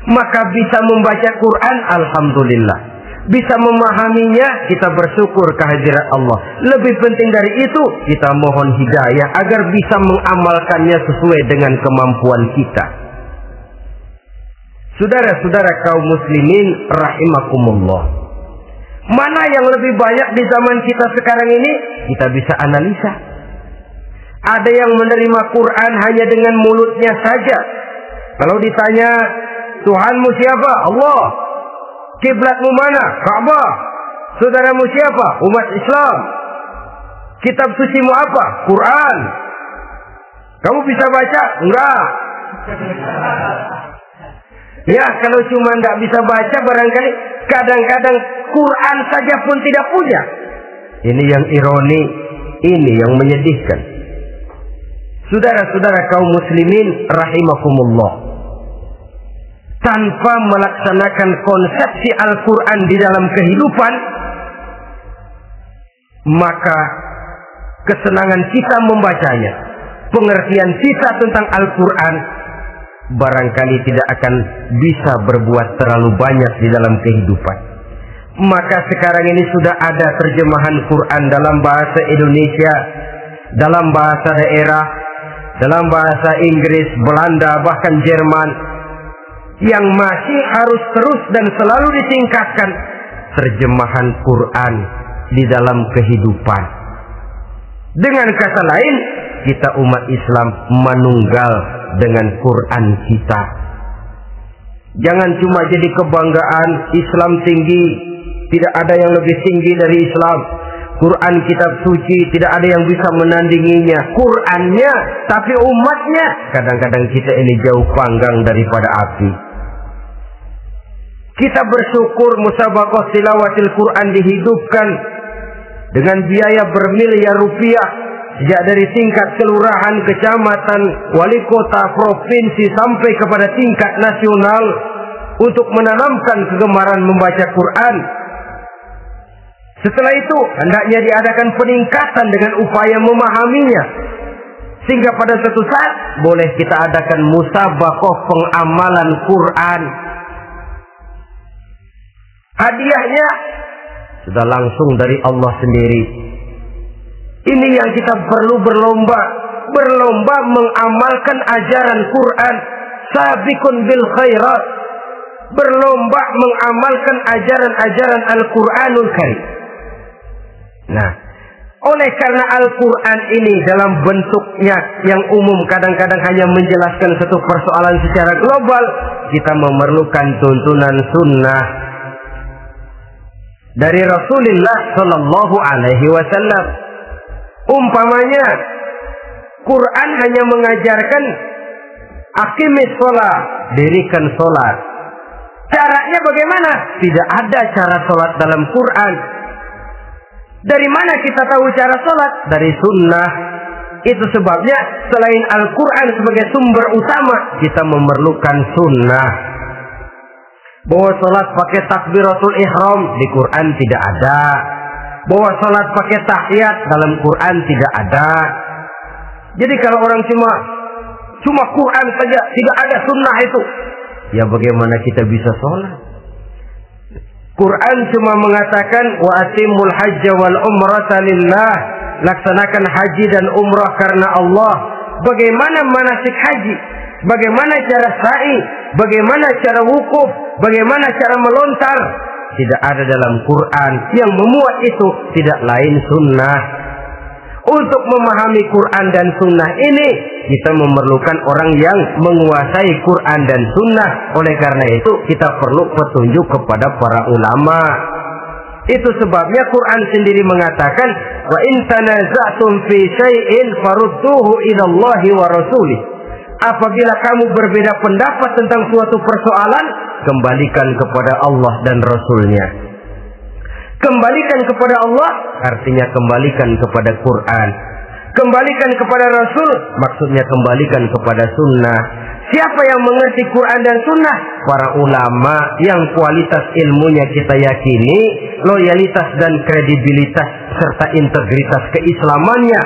Maka bisa membaca Quran, alhamdulillah. Bisa memahaminya, kita bersyukur kehadirat Allah. Lebih penting dari itu, kita mohon hidayah agar bisa mengamalkannya sesuai dengan kemampuan kita. Saudara-saudara kaum muslimin rahimakumullah, mana yang lebih banyak di zaman kita sekarang ini? Kita bisa analisa. Ada yang menerima Quran hanya dengan mulutnya saja. Kalau ditanya, Tuhanmu siapa? Allah. Kiblatmu mana? Ka'bah. Saudaramu siapa? Umat Islam. Kitab sucimu apa? Quran. Kamu bisa baca? Enggak. Ya, kalau cuma enggak bisa baca, barangkali kadang-kadang Quran saja pun tidak punya. Ini yang ironi, ini yang menyedihkan. Saudara-saudara kaum muslimin rahimakumullah, tanpa melaksanakan konsepsi Al-Quran di dalam kehidupan, maka kesenangan kita membacanya, pengertian kita tentang Al-Quran barangkali tidak akan bisa berbuat terlalu banyak di dalam kehidupan. Maka sekarang ini sudah ada terjemahan Quran dalam bahasa Indonesia, dalam bahasa daerah, dalam bahasa Inggris, Belanda, bahkan Jerman, yang masih harus terus dan selalu ditingkatkan terjemahan Quran di dalam kehidupan. Dengan kata lain, kita umat Islam menunggal dengan Quran kita. Jangan cuma jadi kebanggaan Islam tinggi, tidak ada yang lebih tinggi dari Islam. Quran kitab suci, tidak ada yang bisa menandinginya. Qurannya, tapi umatnya, kadang-kadang kita ini jauh panggang daripada api. Kita bersyukur musabaqah tilawatil Quran dihidupkan dengan biaya bermiliar rupiah, sejak dari tingkat kelurahan, kecamatan, wali kota, provinsi, sampai kepada tingkat nasional, untuk menanamkan kegemaran membaca Quran. Setelah itu hendaknya diadakan peningkatan dengan upaya memahaminya, sehingga pada suatu saat boleh kita adakan musabaqah pengamalan Quran. Hadiahnya sudah langsung dari Allah sendiri. Ini yang kita perlu berlomba mengamalkan ajaran Quran. Sabiqun bil khairat, berlomba mengamalkan ajaran-ajaran Al-Quranul Karim. Nah, oleh karena Al-Quran ini dalam bentuknya yang umum kadang-kadang hanya menjelaskan satu persoalan secara global, kita memerlukan tuntunan sunnah dari Rasulullah Sallallahu Alaihi Wasallam. Umpamanya, Quran hanya mengajarkan aqimis sholat, dirikan sholat. Caranya bagaimana? Tidak ada cara sholat dalam Quran. Dari mana kita tahu cara sholat? Dari sunnah. Itu sebabnya selain Al-Quran sebagai sumber utama, kita memerlukan sunnah. Bahwa sholat pakai takbiratul ihram di Quran tidak ada. Bahwa sholat pakai tahiyat dalam Quran tidak ada. Jadi kalau orang cuma Quran saja, tidak ada sunnah itu, ya bagaimana kita bisa sholat? Quran cuma mengatakan wa atimul hajja wal umrata lillah, laksanakan haji dan umrah karena Allah. Bagaimana manasik haji? Bagaimana cara sa'i? Bagaimana cara wukuf? Bagaimana cara melontar? Tidak ada dalam Quran. Yang memuat itu tidak lain sunnah. Untuk memahami Quran dan sunnah ini, kita memerlukan orang yang menguasai Quran dan sunnah. Oleh karena itu, kita perlu petunjuk kepada para ulama. Itu sebabnya Quran sendiri mengatakan, wa in tanaza'tum fi syai'in farudduhu ila Allahi wa rasulih. Apabila kamu berbeda pendapat tentang suatu persoalan, kembalikan kepada Allah dan Rasulnya. Kembalikan kepada Allah artinya kembalikan kepada Quran. Kembalikan kepada Rasul maksudnya kembalikan kepada sunnah. Siapa yang mengerti Quran dan sunnah? Para ulama yang kualitas ilmunya kita yakini, loyalitas dan kredibilitas serta integritas keislamannya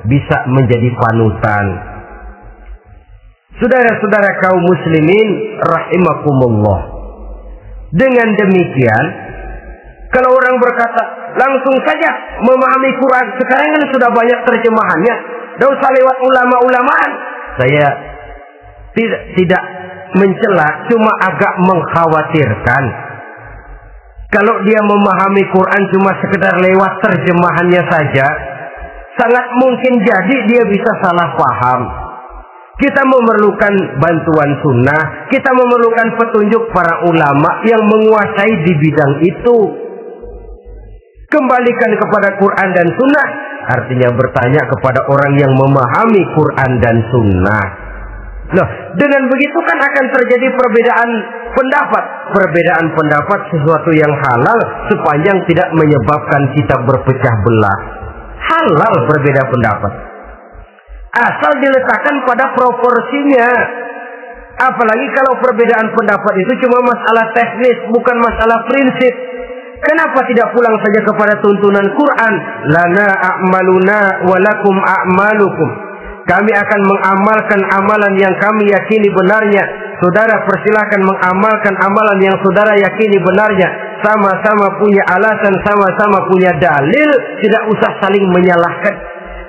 bisa menjadi panutan. Saudara-saudara kaum muslimin rahimakumullah. Dengan demikian, kalau orang berkata langsung saja memahami Quran, sekarang kan sudah banyak terjemahannya, tidak usah lewat ulama-ulamaan. Saya tidak mencela, cuma agak mengkhawatirkan kalau dia memahami Quran cuma sekedar lewat terjemahannya saja, sangat mungkin jadi dia bisa salah paham. Kita memerlukan bantuan sunnah, kita memerlukan petunjuk para ulama yang menguasai di bidang itu. Kembalikan kepada Quran dan sunnah artinya bertanya kepada orang yang memahami Quran dan sunnah. Nah, dengan begitu kan akan terjadi perbedaan pendapat. Perbedaan pendapat sesuatu yang halal sepanjang tidak menyebabkan kita berpecah belah. Halal berbeda pendapat, asal diletakkan pada proporsinya. Apalagi kalau perbedaan pendapat itu cuma masalah teknis, bukan masalah prinsip. Kenapa tidak pulang saja kepada tuntunan Quran? Lana a'maluna walakum a'malukum. Kami akan mengamalkan amalan yang kami yakini benarnya. Saudara persilahkan mengamalkan amalan yang saudara yakini benarnya. Sama-sama punya alasan, sama-sama punya dalil. Tidak usah saling menyalahkan.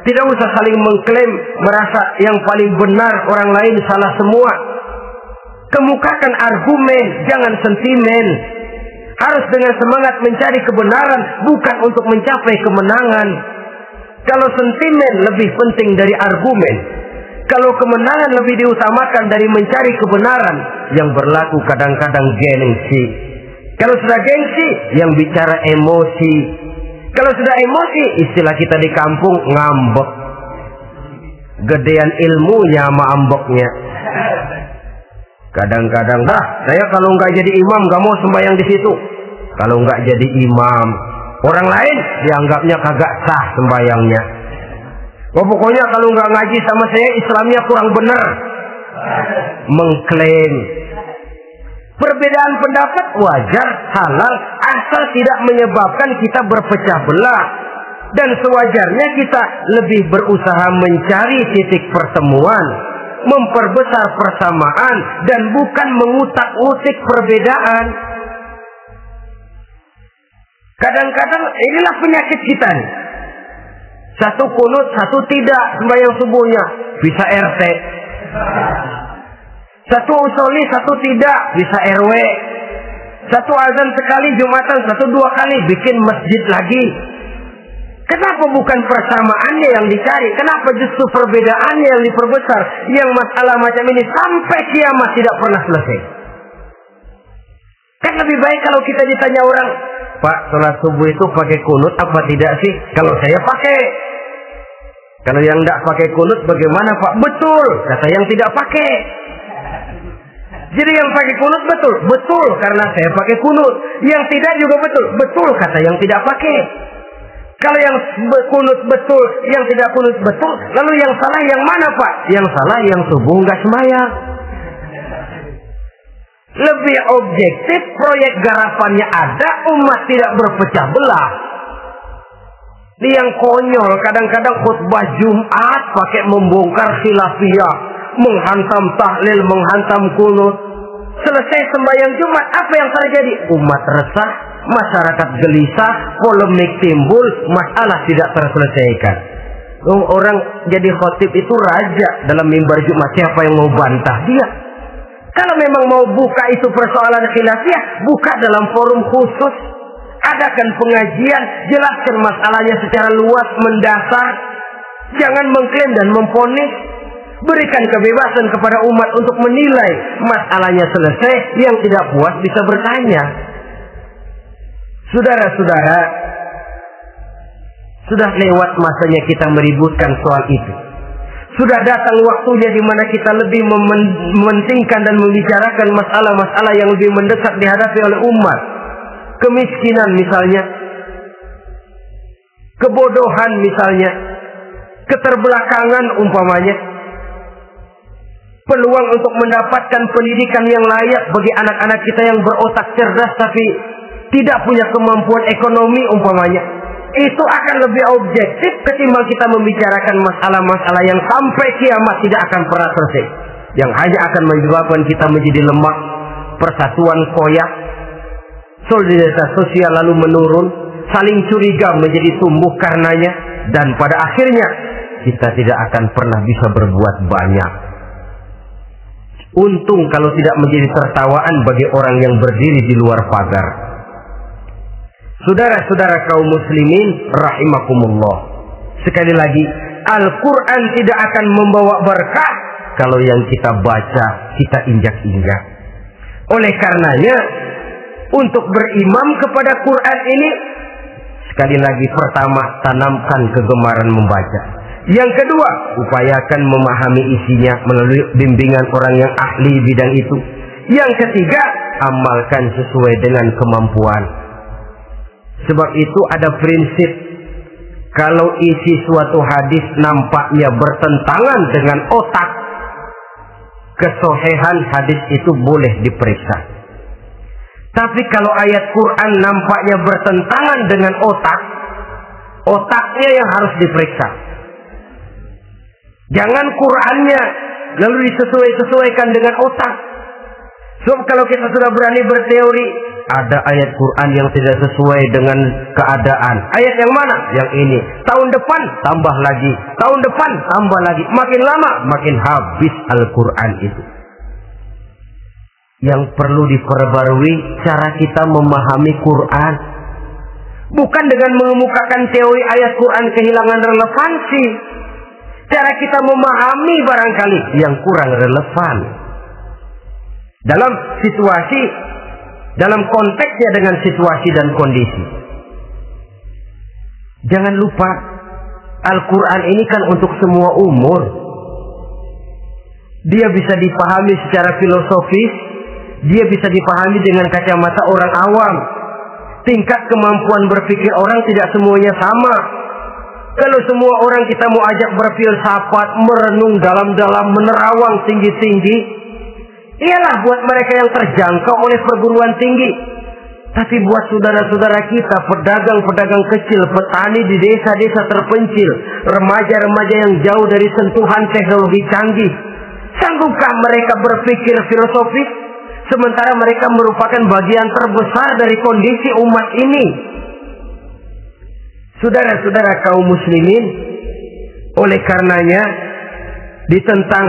Tidak usah saling mengklaim, merasa yang paling benar, orang lain salah semua. Kemukakan argumen, jangan sentimen. Harus dengan semangat mencari kebenaran, bukan untuk mencapai kemenangan. Kalau sentimen lebih penting dari argumen, kalau kemenangan lebih diutamakan dari mencari kebenaran, yang berlaku kadang-kadang gengsi. Kalau sudah gengsi, yang bicara emosi. Kalau sudah emosi, istilah kita di kampung ngambek. Gedean ilmunya sama ambeknya. Kadang-kadang, saya kalau nggak jadi imam nggak mau sembahyang di situ. Kalau nggak jadi imam, orang lain dianggapnya kagak sah sembahyangnya. Pokoknya kalau nggak ngaji sama saya, Islamnya kurang benar. Mengklaim. Perbedaan pendapat wajar, halal, asal tidak menyebabkan kita berpecah belah. Dan sewajarnya kita lebih berusaha mencari titik pertemuan, memperbesar persamaan, dan bukan mengutak-utik perbedaan. Kadang-kadang inilah penyakit kita nih. Satu kunut, satu tidak sembahyang subuhnya, bisa RT. Satu usoli, satu tidak, bisa RW. Satu azan sekali Jumatan, satu dua kali, bikin masjid lagi. Kenapa bukan persamaannya yang dicari? Kenapa justru perbedaannya yang diperbesar? Yang masalah macam ini sampai kiamat tidak pernah selesai. Kan lebih baik kalau kita ditanya orang, Pak, sholat subuh itu pakai kunut apa tidak sih? Kalau saya pakai. Kalau yang tidak pakai kunut bagaimana Pak? Betul, kata yang tidak pakai. Jadi yang pakai kunut betul, betul karena saya pakai kunut. Yang tidak juga betul, betul kata yang tidak pakai. Kalau yang kunut betul, yang tidak kunut betul, lalu yang salah yang mana Pak? Yang salah yang subuh nggak sembahyang. Lebih objektif, proyek garapannya ada, umat tidak berpecah belah. Ini yang konyol, kadang-kadang khutbah Jumat pakai membongkar khilafiyah, menghantam tahlil, menghantam kunut. Selesai sembahyang Jumat, apa yang terjadi? Umat resah, masyarakat gelisah, polemik timbul, masalah tidak terselesaikan. Orang jadi khotib itu raja dalam mimbar Jumat, siapa yang mau bantah dia? Kalau memang mau buka itu persoalan khilafiyah, buka dalam forum khusus. Adakan pengajian, jelaskan masalahnya secara luas, mendasar. Jangan mengklaim dan memponis. Berikan kebebasan kepada umat untuk menilai masalahnya selesai. Yang tidak puas bisa bertanya. Saudara-saudara, sudah lewat masanya kita meributkan soal itu. Sudah datang waktunya di mana kita lebih mementingkan dan membicarakan masalah-masalah yang lebih mendesak dihadapi oleh umat. Kemiskinan misalnya, kebodohan misalnya, keterbelakangan umpamanya, peluang untuk mendapatkan pendidikan yang layak bagi anak-anak kita yang berotak cerdas tapi tidak punya kemampuan ekonomi umpamanya. Itu akan lebih objektif ketimbang kita membicarakan masalah-masalah yang sampai kiamat tidak akan pernah selesai, yang hanya akan menyebabkan kita menjadi lemah, persatuan koyak, solidaritas sosial lalu menurun, saling curiga menjadi tumbuh karenanya, dan pada akhirnya kita tidak akan pernah bisa berbuat banyak. Untung kalau tidak menjadi tertawaan bagi orang yang berdiri di luar pagar. Saudara-saudara kaum muslimin rahimakumullah. Sekali lagi, Al-Quran tidak akan membawa berkah kalau yang kita baca kita injak-injak. Oleh karenanya, untuk berimam kepada Quran ini, sekali lagi, pertama, tanamkan kegemaran membaca. Yang kedua, upayakan memahami isinya melalui bimbingan orang yang ahli bidang itu. Yang ketiga, amalkan sesuai dengan kemampuan. Sebab itu ada prinsip, kalau isi suatu hadis nampaknya bertentangan dengan otak, kesohihan hadis itu boleh diperiksa. Tapi kalau ayat Quran nampaknya bertentangan dengan otak, otaknya yang harus diperiksa. Jangan Qur'annya lalu disesuaikan dengan otak. Sebab kalau kita sudah berani berteori, ada ayat Quran yang tidak sesuai dengan keadaan. Ayat yang mana? Yang ini. Tahun depan tambah lagi. Tahun depan tambah lagi. Makin lama makin habis Al-Quran itu. Yang perlu diperbarui cara kita memahami Quran. Bukan dengan mengemukakan teori ayat Quran kehilangan relevansi. Cara kita memahami barangkali yang kurang relevan. Dalam situasi, dalam konteksnya dengan situasi dan kondisi. Jangan lupa, Al-Quran ini kan untuk semua umur. Dia bisa dipahami secara filosofis, dia bisa dipahami dengan kacamata orang awam. Tingkat kemampuan berpikir orang tidak semuanya sama. Kalau semua orang kita mau ajak berfilsafat, merenung dalam-dalam, menerawang tinggi-tinggi, ialah buat mereka yang terjangkau oleh perguruan tinggi. Tapi buat saudara-saudara kita, pedagang-pedagang kecil, petani di desa-desa terpencil, remaja-remaja yang jauh dari sentuhan teknologi canggih, sanggupkah mereka berpikir filosofis? Sementara mereka merupakan bagian terbesar dari kondisi umat ini. Saudara-saudara kaum muslimin, oleh karenanya ditentang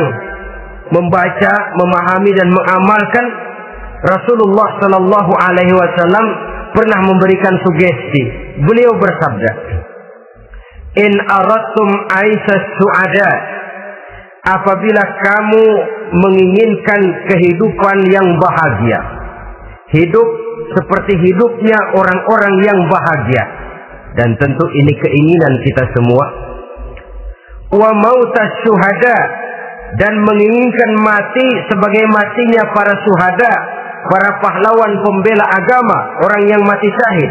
membaca, memahami dan mengamalkan, Rasulullah Sallallahu Alaihi Wasallam pernah memberikan sugesti. Beliau bersabda, "In aradtum aisas su'ada," apabila kamu menginginkan kehidupan yang bahagia, hidup seperti hidupnya orang-orang yang bahagia, dan tentu ini keinginan kita semua. Wa mautas syuhada, dan menginginkan mati sebagai matinya para syuhada, para pahlawan pembela agama, orang yang mati syahid.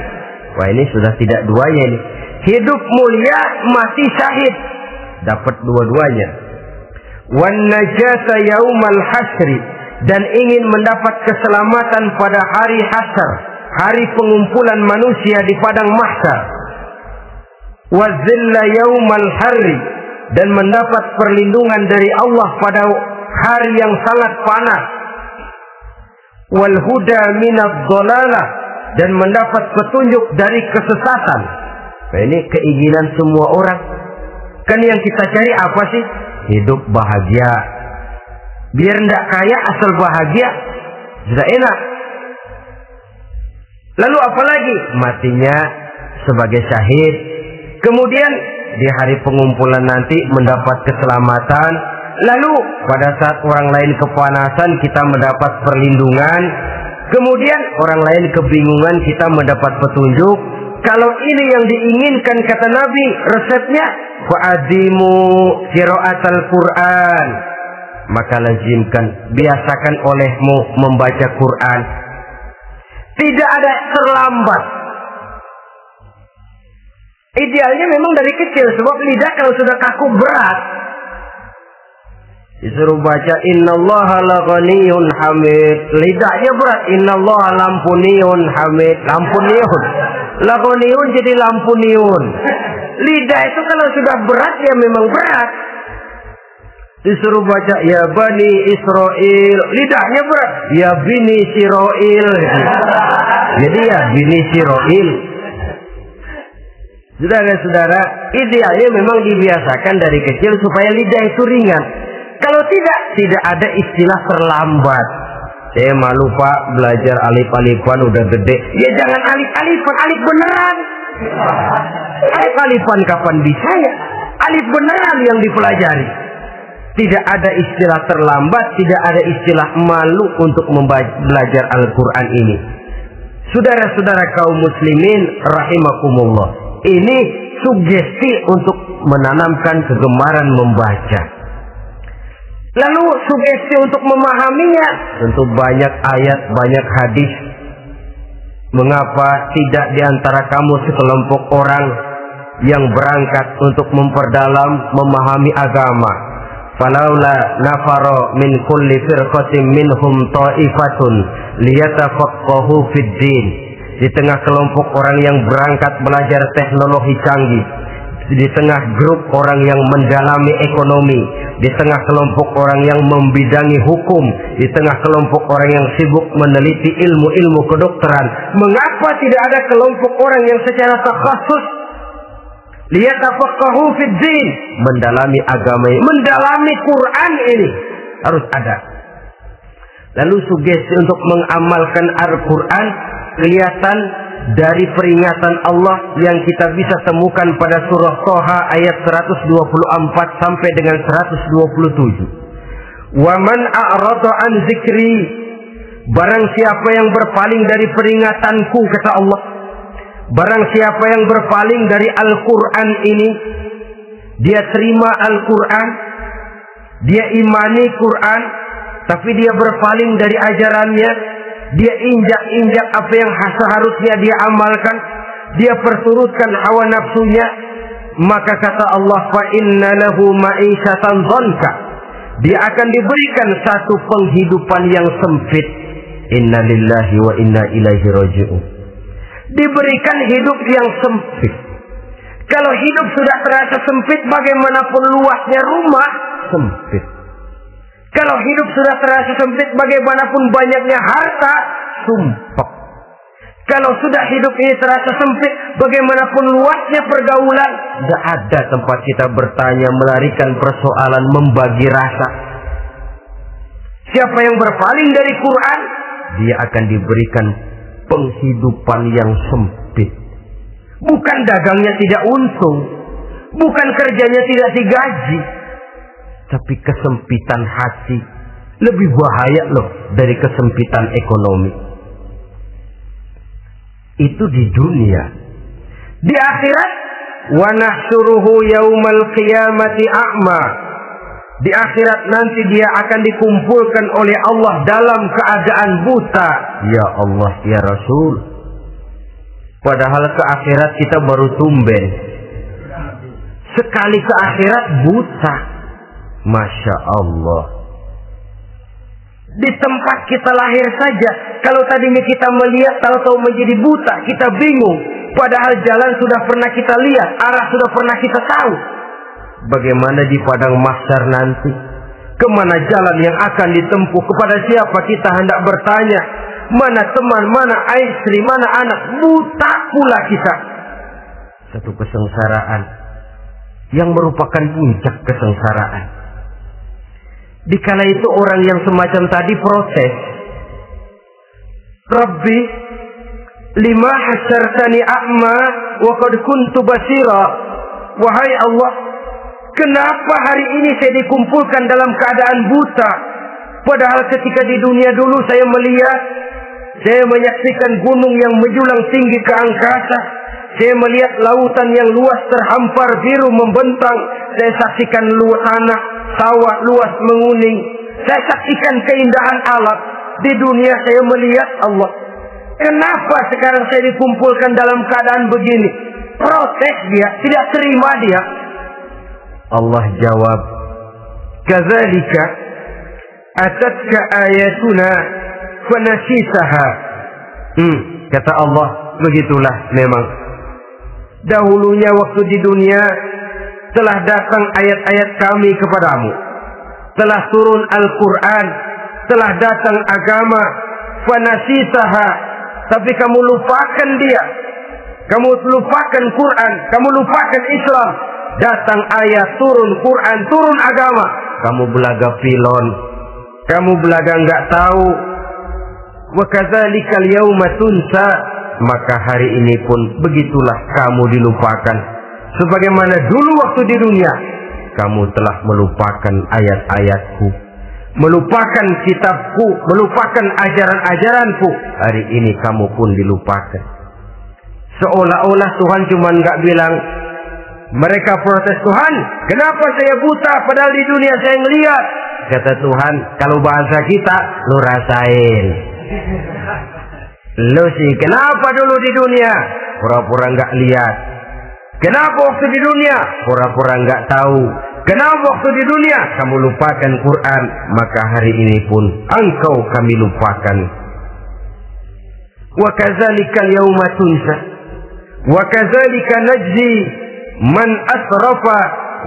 Wah, ini sudah tidak duanya ini. Hidup mulia, mati syahid, dapat dua-duanya. Wan najata yaumal hasri, dan ingin mendapat keselamatan pada hari hasyar, hari pengumpulan manusia di padang mahsyar. Wa zilla yaumal harri, dan mendapat perlindungan dari Allah pada hari yang sangat panas. Wal huda minad dhalalah, dan mendapat petunjuk dari kesesatan. Nah, ini keinginan semua orang. Kan yang kita cari apa sih? Hidup bahagia. Biar tidak kaya, asal bahagia, sudah enak. Lalu apalagi? Matinya sebagai syahid. Kemudian di hari pengumpulan nanti mendapat keselamatan. Lalu pada saat orang lain kepanasan, kita mendapat perlindungan. Kemudian orang lain kebingungan, kita mendapat petunjuk. Kalau ini yang diinginkan, kata Nabi, resepnya fa'adimu qiraatal Quran, maka lazimkan, biasakan olehmu membaca Quran. Tidak ada terlambat. Idealnya memang dari kecil, sebab lidah kalau sudah kaku berat. Disuruh baca innallaha laghaniyun hamid, lidahnya berat. Innallaha lampuniyun hamid, lampuniyun. Laghaniyun jadi lampuniyun. Lidah itu kalau sudah berat ya memang berat. Disuruh baca ya bani Israel, lidahnya berat. Ya bini Siroil. Jadi ya bini Siroil. Saudara-saudara, idealnya memang dibiasakan dari kecil supaya lidah itu ringan. Kalau tidak ada istilah terlambat. Saya malu Pak, belajar alif-alifan udah gede. Ya jangan alif-alifan, alif beneran. Alif-alifan kapan bisa ya? Alif beneran yang dipelajari. Tidak ada istilah terlambat, tidak ada istilah malu untuk belajar Al-Quran ini. Saudara-saudara kaum muslimin rahimakumullah, ini sugesti untuk menanamkan kegemaran membaca. Lalu sugesti untuk memahaminya, tentu banyak ayat, banyak hadis. Mengapa tidak diantara kamu sekelompok orang yang berangkat untuk memperdalam, memahami agama? Falaula nafaro min kulli firqatin minhum ta'ifatun liyatafaqahu fid din. Di tengah kelompok orang yang berangkat belajar teknologi canggih, di tengah grup orang yang mendalami ekonomi, di tengah kelompok orang yang membidangi hukum, di tengah kelompok orang yang sibuk meneliti ilmu-ilmu kedokteran, mengapa tidak ada kelompok orang yang secara takhasus liyatafaqahu fid din, mendalami agama, mendalami Quran ini harus ada. Lalu sugesti untuk mengamalkan Al-Quran kelihatan dari peringatan Allah yang kita bisa temukan pada surah Toha ayat 124 sampai dengan 127. Wa man a'rada an zikri, barang siapa yang berpaling dari peringatanku, kata Allah, barang siapa yang berpaling dari Al-Quran ini, dia terima Al-Quran, dia imani Quran, tapi dia berpaling dari ajarannya, dia injak-injak apa yang seharusnya dia amalkan, dia perturutkan hawa nafsunya, maka kata Allah, fa inna lahu ma'isyatan dhanka, dia akan diberikan satu penghidupan yang sempit. Inna lillahi wa inna ilaihi raji'un. Diberikan hidup yang sempit. Kalau hidup sudah terasa sempit, bagaimanapun luasnya rumah, sempit. Kalau hidup sudah terasa sempit, bagaimanapun banyaknya harta, sumpek. Kalau sudah hidup ini terasa sempit, bagaimanapun luasnya pergaulan, tidak ada tempat kita bertanya, melarikan persoalan, membagi rasa. Siapa yang berpaling dari Quran, dia akan diberikan penghidupan yang sempit. Bukan dagangnya tidak untung, bukan kerjanya tidak digaji, tapi kesempitan hati lebih bahaya loh dari kesempitan ekonomi. Itu di dunia. Di akhirat, wa nahsyuruhu yaumal qiyamati a'ma. Di akhirat nanti dia akan dikumpulkan oleh Allah dalam keadaan buta. Ya Allah, ya Rasul. Padahal ke akhirat kita baru tumben. Sekali ke akhirat buta. Masya Allah. Di tempat kita lahir saja, kalau tadinya kita melihat, tahu-tahu menjadi buta, kita bingung. Padahal jalan sudah pernah kita lihat, arah sudah pernah kita tahu. Bagaimana di padang mahsyar nanti? Kemana jalan yang akan ditempuh? Kepada siapa kita hendak bertanya? Mana teman, mana istri, mana anak? Buta pula kita. Satu kesengsaraan yang merupakan puncak kesengsaraan. Dikala itu orang yang semacam tadi protes, Rabbi, lima hasyartani a'ma wa qad kuntu basira. Wahai Allah, kenapa hari ini saya dikumpulkan dalam keadaan buta? Padahal ketika di dunia dulu saya melihat, saya menyaksikan gunung yang menjulang tinggi ke angkasa, saya melihat lautan yang luas terhampar biru membentang, saya saksikan tanah sawah luas menguning, saya saksikan keindahan alam. Di dunia saya melihat Allah. Kenapa sekarang saya dikumpulkan dalam keadaan begini? Protes dia, tidak terima dia. Allah jawab, kadzalika atatka ayatuna fanasitaha. Kata Allah, begitulah memang. Dahulunya waktu di dunia telah datang ayat-ayat kami kepadamu, telah turun Al-Quran, telah datang agama, fanasitaha, tapi kamu lupakan dia, kamu lupakan Quran, kamu lupakan Islam. Datang ayat, turun Quran, turun agama, kamu belaga pilon, kamu belaga enggak tahu. Wa kadzalikal yauma tunsa, maka hari ini pun begitulah kamu dilupakan. Sebagaimana dulu waktu di dunia, kamu telah melupakan ayat-ayatku, melupakan kitabku, melupakan ajaran-ajaranku. Hari ini kamu pun dilupakan. Seolah-olah Tuhan cuma nggak bilang, mereka protes, Tuhan, kenapa saya buta padahal di dunia saya ngelihat. Kata Tuhan, kalau bahasa kita, lu rasain. Lu sih, kenapa dulu di dunia? Pura-pura nggak lihat. Kenapa waktu di dunia? Pura-pura nggak tahu. Kenapa waktu di dunia kamu lupakan Quran? Maka hari ini pun engkau kami lupakan. Wa kadzalika yauma tunsa wa kadzalika najzi man asrafa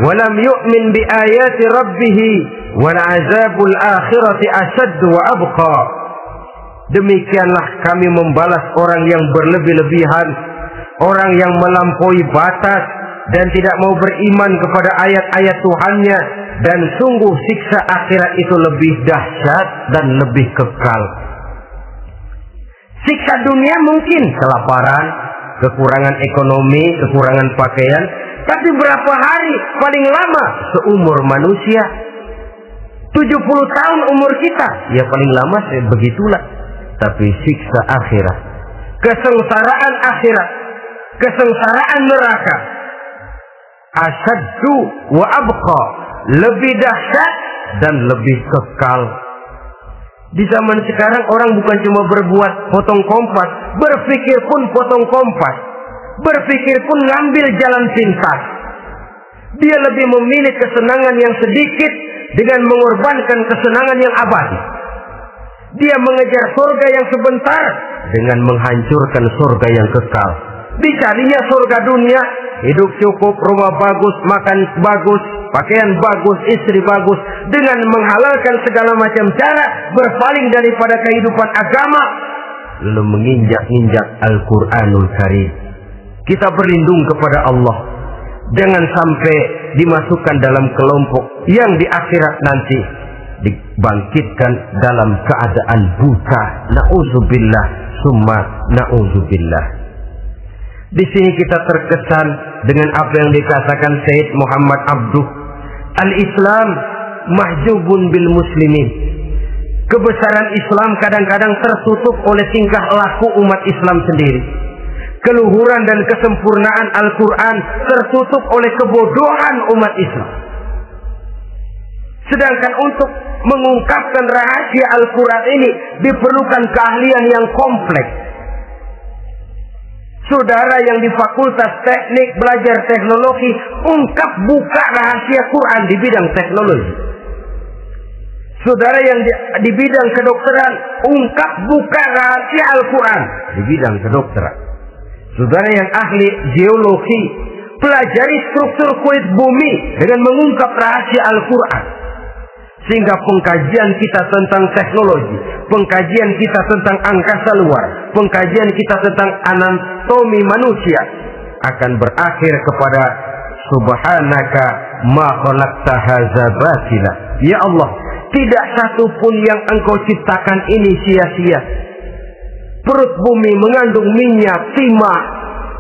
wa lam yu'min bi ayati rabbih wal azabul akhirati asyaddu wa abqa. Demikianlah kami membalas orang yang berlebih-lebihan, orang yang melampaui batas dan tidak mau beriman kepada ayat-ayat Tuhannya, dan sungguh siksa akhirat itu lebih dahsyat dan lebih kekal. Siksa dunia mungkin kelaparan, kekurangan ekonomi, kekurangan pakaian, tapi berapa hari paling lama seumur manusia? 70 tahun umur kita, ya paling lama begitulah. Tapi siksa akhirat, kesengsaraan akhirat, kesengsaraan neraka, asyaddu wa abqa, lebih dahsyat dan lebih kekal. Di zaman sekarang orang bukan cuma berbuat potong kompas, berpikir pun potong kompas, berpikir pun ngambil jalan pintas. Dia lebih memilih kesenangan yang sedikit dengan mengorbankan kesenangan yang abadi. Dia mengejar surga yang sebentar dengan menghancurkan surga yang kekal. Dicarinya surga dunia, hidup cukup, rumah bagus, makan bagus, pakaian bagus, istri bagus, dengan menghalalkan segala macam cara, berpaling daripada kehidupan agama, lalu menginjak-injak Al-Quranul Karim. Kita berlindung kepada Allah, jangan sampai dimasukkan dalam kelompok yang di akhirat nanti dibangkitkan dalam keadaan buta. Na'udzubillah summa na'udzubillah. Di sini kita terkesan dengan apa yang dikatakan Sayyid Muhammad Abduh, al-Islam mahjubun bil muslimin. Kebesaran Islam kadang-kadang tertutup oleh tingkah laku umat Islam sendiri. Keluhuran dan kesempurnaan Al-Quran tertutup oleh kebodohan umat Islam. Sedangkan untuk mengungkapkan rahasia Al-Quran ini diperlukan keahlian yang kompleks. Saudara yang di Fakultas Teknik belajar teknologi, ungkap buka rahasia Quran di bidang teknologi. Saudara yang di bidang kedokteran, ungkap buka rahasia Al-Quran di bidang kedokteran. Saudara yang ahli geologi, pelajari struktur kulit bumi dengan mengungkap rahasia Al-Quran. Sehingga pengkajian kita tentang teknologi, pengkajian kita tentang angkasa luar, pengkajian kita tentang anatomi manusia akan berakhir kepada subhanaka ma khalaqta hadza batila. Ya Allah, tidak satu pun yang Engkau ciptakan ini sia-sia. Perut bumi mengandung minyak, timah,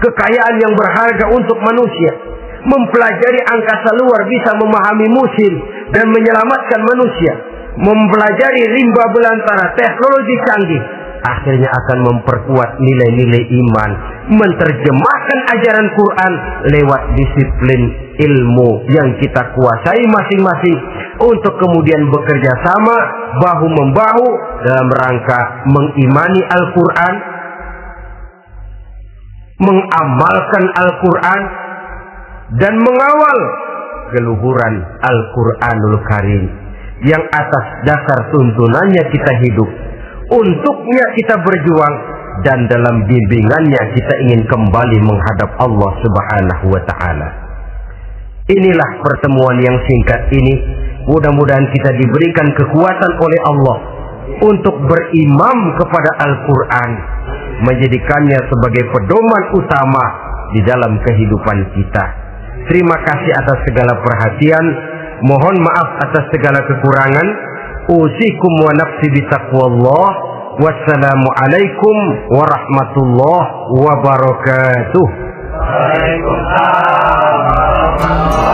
kekayaan yang berharga untuk manusia. Mempelajari angkasa luar bisa memahami musim dan menyelamatkan manusia. Mempelajari rimba belantara, teknologi canggih, akhirnya akan memperkuat nilai-nilai iman. Menerjemahkan ajaran Quran lewat disiplin ilmu yang kita kuasai masing-masing, untuk kemudian bekerja sama bahu-membahu dalam rangka mengimani Al-Quran, mengamalkan Al-Quran, dan mengawal keluhuran Al-Quranul Karim yang atas dasar tuntunannya kita hidup, untuknya kita berjuang, dan dalam bimbingannya kita ingin kembali menghadap Allah Subhanahu wa Ta'ala. Inilah pertemuan yang singkat ini. Mudah-mudahan kita diberikan kekuatan oleh Allah untuk berimam kepada Al-Quran, menjadikannya sebagai pedoman utama di dalam kehidupan kita. Terima kasih atas segala perhatian. Mohon maaf atas segala kekurangan. Usikum wa nafsi bitaqwallah. Wassalamualaikum warahmatullahi wabarakatuh. Waalaikumsalam.